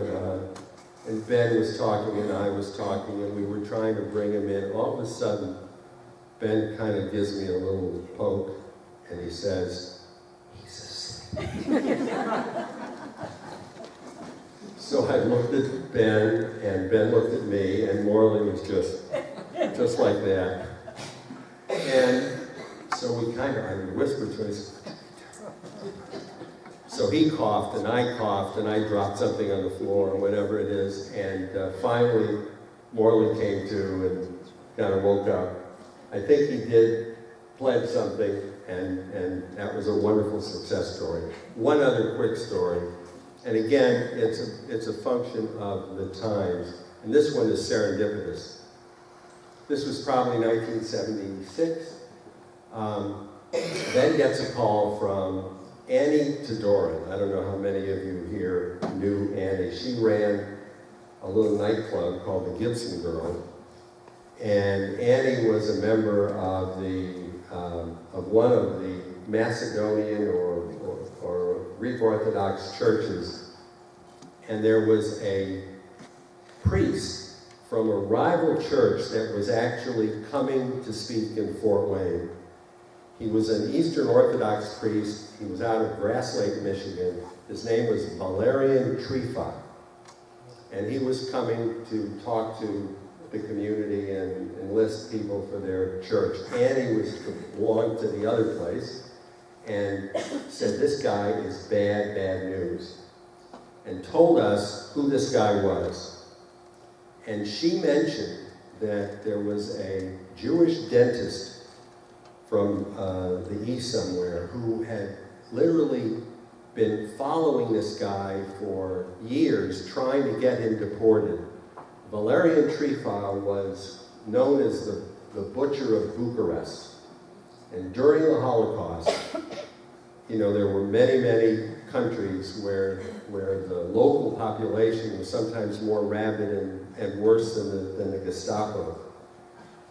and Ben was talking, and I was talking, and we were trying to bring him in. All of a sudden, Ben kind of gives me a little poke, and he says, he's asleep. So I looked at Ben, and Ben looked at me, and Morley was just like that. And so I whispered to him, so he coughed, and I dropped something on the floor, or whatever it is, and finally Morley came to and kind of woke up. I think he did pledge something, and that was a wonderful success story. One other quick story, and again, it's a function of the times, and this one is serendipitous. This was probably 1976. Ben gets a call from Annie Todorin. I don't know how many of you here knew Annie. She ran a little nightclub called the Gibson Girl, and Annie was a member of one of the Macedonian or Greek Orthodox churches, and there was a priest from a rival church that was actually coming to speak in Fort Wayne. He was an Eastern Orthodox priest. He was out of Grass Lake, Michigan. His name was Valerian Trifa. And he was coming to talk to the community and enlist people for their church. Annie belonged to the other place and said, this guy is bad, bad news. And told us who this guy was. And she mentioned that there was a Jewish dentist from the east somewhere who had literally been following this guy for years, trying to get him deported. Valerian Trifa was known as the Butcher of Bucharest. And during the Holocaust, there were many, many countries where the local population was sometimes more rabid and worse than the Gestapo.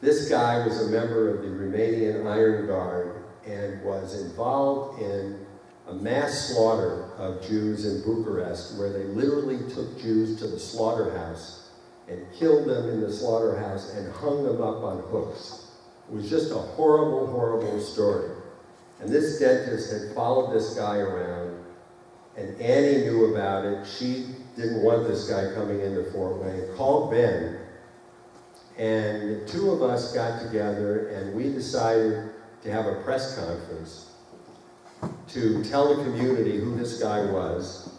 This guy was a member of the Romanian Iron Guard and was involved in a mass slaughter of Jews in Bucharest, where they literally took Jews to the slaughterhouse and killed them in the slaughterhouse and hung them up on hooks. It was just a horrible, horrible story. And this dentist had followed this guy around, and Annie knew about it. She didn't want this guy coming into Fort Wayne, called Ben, and the 2 of us got together and we decided to have a press conference to tell the community who this guy was,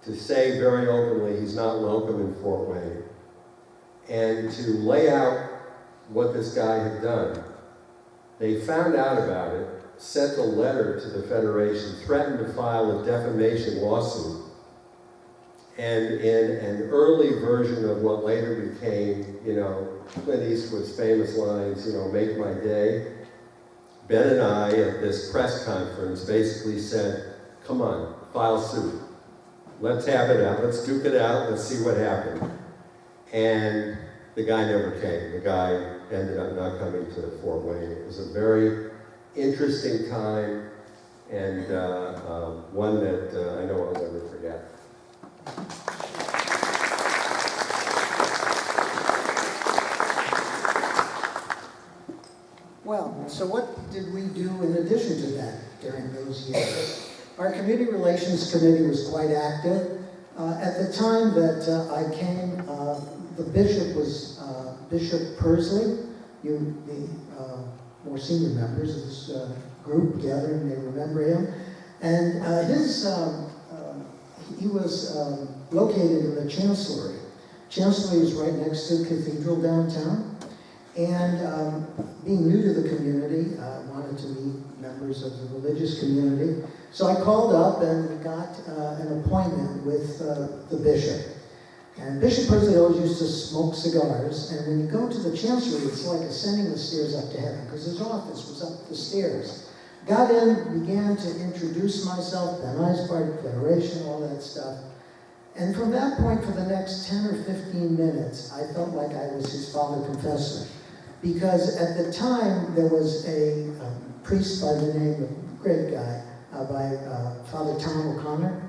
to say very openly he's not welcome in Fort Wayne, and to lay out what this guy had done. They found out about it, sent a letter to the Federation, threatened to file a defamation lawsuit, And in an early version of what later became, Clint Eastwood's famous lines, make my day, Ben and I at this press conference basically said, come on, file suit. Let's have it out. Let's duke it out. Let's see what happened. And the guy never came. The guy ended up not coming to Fort Wayne. It was a very interesting time and one that I know I'll never forget. Well, so what did we do in addition to that during those years? Our Community Relations Committee was quite active. At the time that I came, the bishop was Bishop Pursley. The more senior members of this group gathered may remember him. And he was located in the Chancellery. Chancellery is right next to Cathedral downtown. And being new to the community, I wanted to meet members of the religious community. So I called up and got an appointment with the bishop. And Bishop Pursley always used to smoke cigars. And when you go to the Chancellery, it's like ascending the stairs up to heaven, because his office was up the stairs. Got in, began to introduce myself, Ben Eisbart, Federation, all that stuff. And from that point, for the next 10 or 15 minutes, I felt like I was his father confessor. Because at the time, there was a priest by the name of, great guy, by Father Tom O'Connor,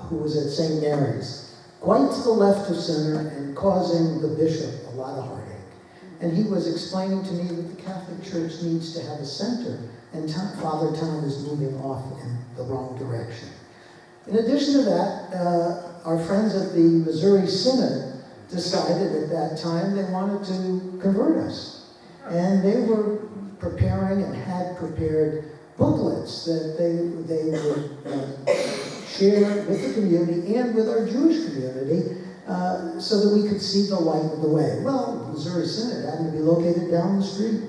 who was at St. Mary's, quite to the left of center and causing the bishop a lot of heartache. And he was explaining to me that the Catholic Church needs to have a center, and Father Tom is moving off in the wrong direction. In addition to that, our friends at the Missouri Synod decided at that time they wanted to convert us. And they were preparing and had prepared booklets that they would share with the community and with our Jewish community so that we could see the light of the way. Well, the Missouri Synod happened to be located down the street.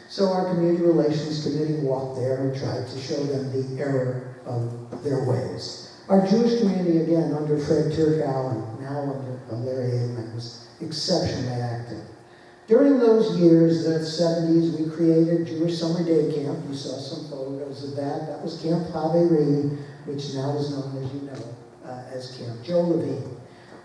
So our Community Relations Committee walked there and tried to show them the error of their ways. Our Jewish community, again, under Fred Turkow and now under Larry Aitman, was exceptionally active. During those years, the 70s, we created Jewish Summer Day Camp. You saw some photos of that. That was Camp Haveri, which now is known, as you know, as Camp Joe Levine.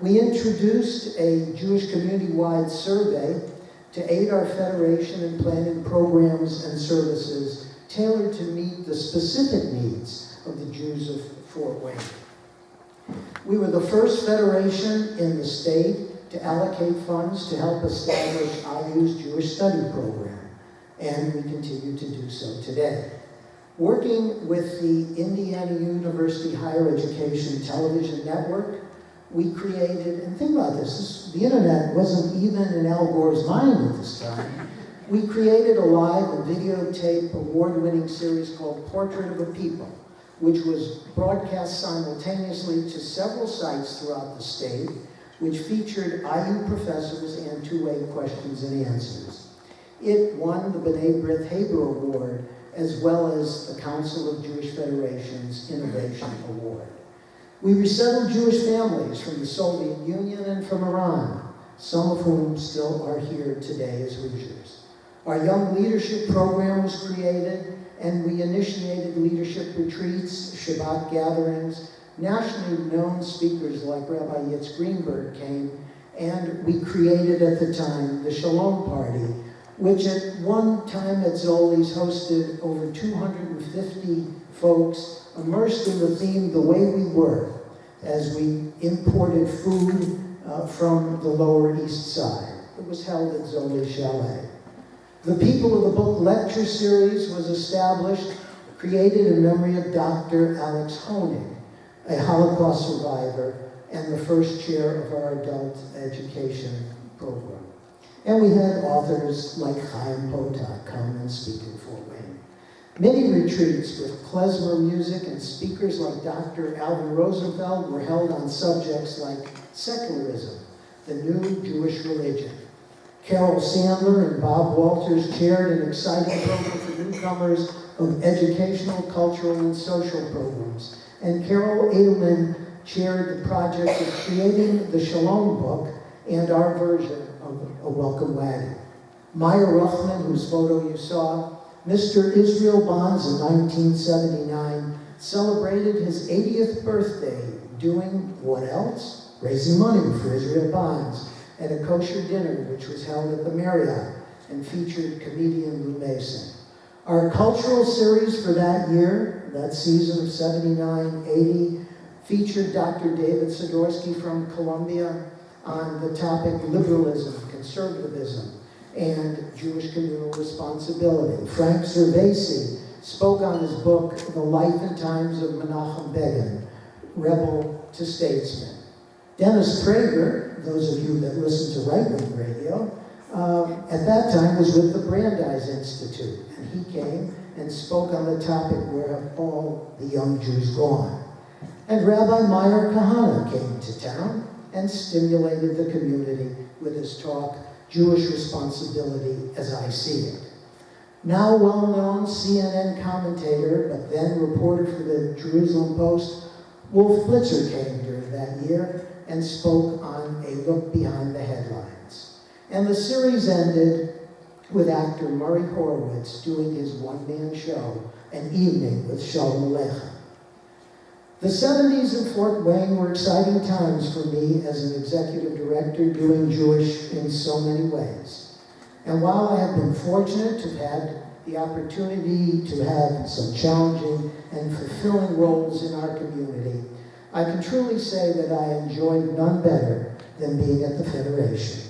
We introduced a Jewish community-wide survey to aid our federation in planning programs and services tailored to meet the specific needs of the Jews of Fort Wayne. We were the first federation in the state to allocate funds to help establish IU's Jewish Study Program, and we continue to do so today. Working with the Indiana University Higher Education Television Network, we created, and think about this, the internet wasn't even in Al Gore's mind at this time. We created a live and videotape award-winning series called Portrait of a People, which was broadcast simultaneously to several sites throughout the state, which featured IU professors and two-way questions and answers. It won the B'nai B'rith Haber Award, as well as the Council of Jewish Federations Innovation Award. We resettled Jewish families from the Soviet Union and from Iran, some of whom still are here today as Hoosiers. Our Young Leadership Program was created, and we initiated leadership retreats, Shabbat gatherings. Nationally known speakers like Rabbi Yitz Greenberg came, and we created at the time the Shalom Party, which at one time at Zoli's hosted over 250 folks immersed in the theme The Way We Were, as we imported food from the Lower East Side. It was held at Zoli Chalet. The People of the Book lecture series was established, created in memory of Dr. Alex Honig, a Holocaust survivor and the first chair of our adult education program. And we had authors like Chaim Potok come and speak in Fort Wayne. Many retreats with klezmer music and speakers like Dr. Alvin Rosenfeld were held on subjects like secularism, the new Jewish religion. Carol Sandler and Bob Walters chaired an exciting program for newcomers of educational, cultural, and social programs. And Carol Edelman chaired the project of creating the Shalom Book and our version of A Welcome Wagon. Meyer Ruchman, whose photo you saw, Mr. Israel Bonds in 1979 celebrated his 80th birthday doing what else? Raising money for Israel Bonds at a kosher dinner which was held at the Marriott and featured comedian Lou Mason. Our cultural series for that year, that season of 79-80, featured Dr. David Sidorsky from Columbia on the topic liberalism, conservatism, and Jewish communal responsibility. Frank Cervasi spoke on his book, The Life and Times of Menachem Begin, Rebel to Statesman. Dennis Prager, those of you that listen to right-wing radio, at that time was with the Brandeis Institute, and he came and spoke on the topic, Where Have All the Young Jews Gone? And Rabbi Meyer Kahana came to town and stimulated the community with his talk, Jewish Responsibility as I See It. Now well-known CNN commentator, but then reporter for the Jerusalem Post, Wolf Blitzer came during that year and spoke on A Look Behind the Headlines. And the series ended with actor Murray Horowitz doing his one-man show, An Evening with Shalom Aleichem. The 70s in Fort Wayne were exciting times for me as an executive director doing Jewish in so many ways. And while I have been fortunate to have had the opportunity to have some challenging and fulfilling roles in our community, I can truly say that I enjoyed none better than being at the Federation.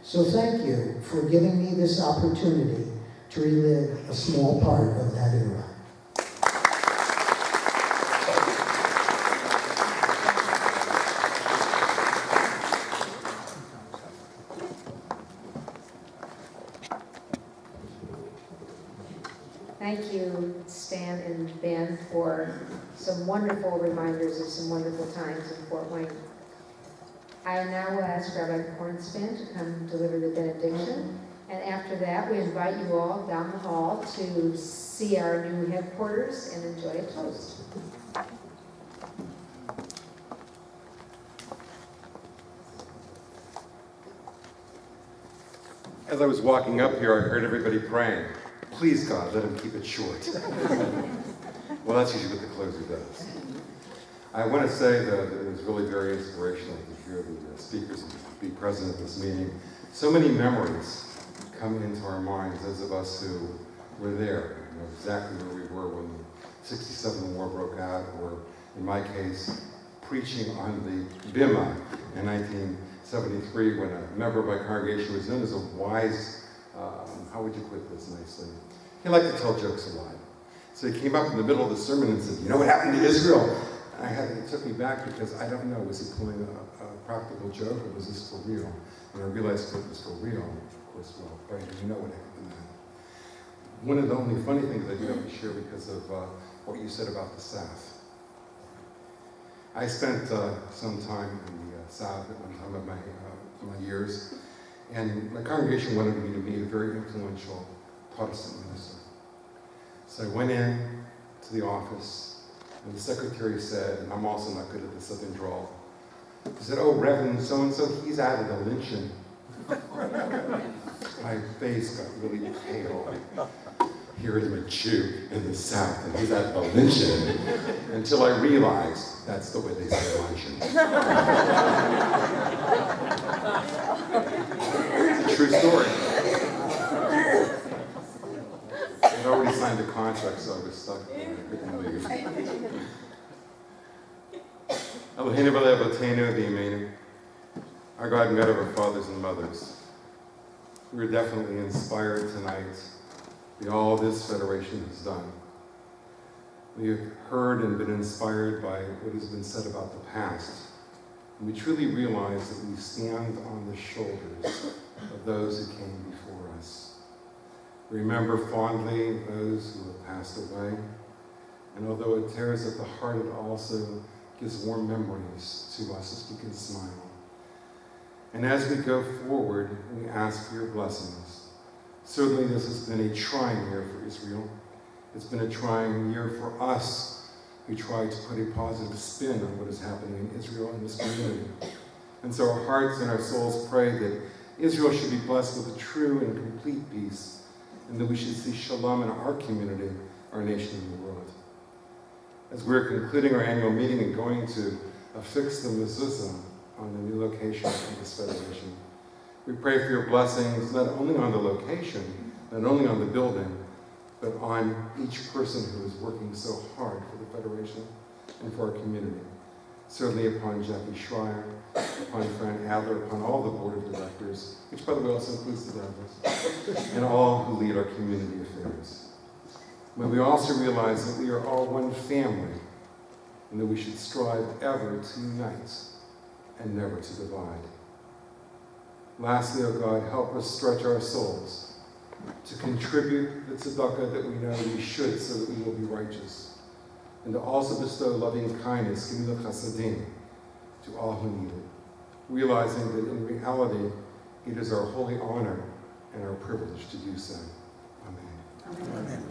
So thank you for giving me this opportunity to relive a small part of that era. Thank you, Stan and Ben, for some wonderful reminders of some wonderful times in Fort Wayne. I now will ask Rabbi Kornspan to come deliver the benediction. And after that, we invite you all down the hall to see our new headquarters and enjoy a toast. As I was walking up here, I heard everybody praying. Please, God, let him keep it short. Well, that's usually what the closer does. I want to say that it was really very inspirational to hear the speakers be present at this meeting. So many memories come into our minds, those of us who were there, you know exactly where we were when the 67 war broke out, or in my case, preaching on the Bima in 1973 when a member of my congregation was known as a wise, how would you put this nicely? He liked to tell jokes a lot. So he came up in the middle of the sermon and said, you know what happened to Israel? And it took me back because I don't know, was he pulling a practical joke or was this for real? And I realized it was for real. Of course, well, right, you know what happened then. One of the only funny things I do have to share because of what you said about the South. I spent some time in the South at one time of my years, and my congregation wanted me to meet a very influential Protestant minister. So I went in to the office, and the secretary said, and I'm also not good at the Southern drawl, he said, oh, Reverend so-and-so, he's added a lynching. My face got really pale. Here is a Jew in the South, and he's added a lynching, until I realized that's the way they say luncheon. It's a true story. I'd already signed a contract, so I was stuck. I couldn't leave. Eloheinu v'le'avoteinu v'yimeinu. Our God and God of our fathers and mothers. We are definitely inspired tonight by all this Federation has done. We have heard and been inspired by what has been said about the past. And we truly realize that we stand on the shoulders of those who came before us. Remember fondly those who have passed away. And although it tears at the heart, it also gives warm memories to us as we can smile. And as we go forward, we ask for your blessings. Certainly this has been a trying year for Israel. It's been a trying year for us we try to put a positive spin on what is happening in Israel and this community. And so our hearts and our souls pray that Israel should be blessed with a true and complete peace, and that we should see shalom in our community, our nation, and the world. As we're concluding our annual meeting and going to affix the mezuzah on the new location of this federation, we pray for your blessings not only on the location, not only on the building, but on each person who is working so hard for the Federation and for our community. Certainly upon Jackie Schreier, upon Fran Adler, upon all the board of directors, which by the way also includes the Douglas, and all who lead our community affairs. But we also realize that we are all one family, and that we should strive ever to unite and never to divide. Lastly, O God, help us stretch our souls to contribute the tzedakah that we know we should so that we will be righteous, and to also bestow loving kindness, gemilut chasadim, to all who need it, realizing that in reality it is our holy honor and our privilege to do so. Amen. Amen.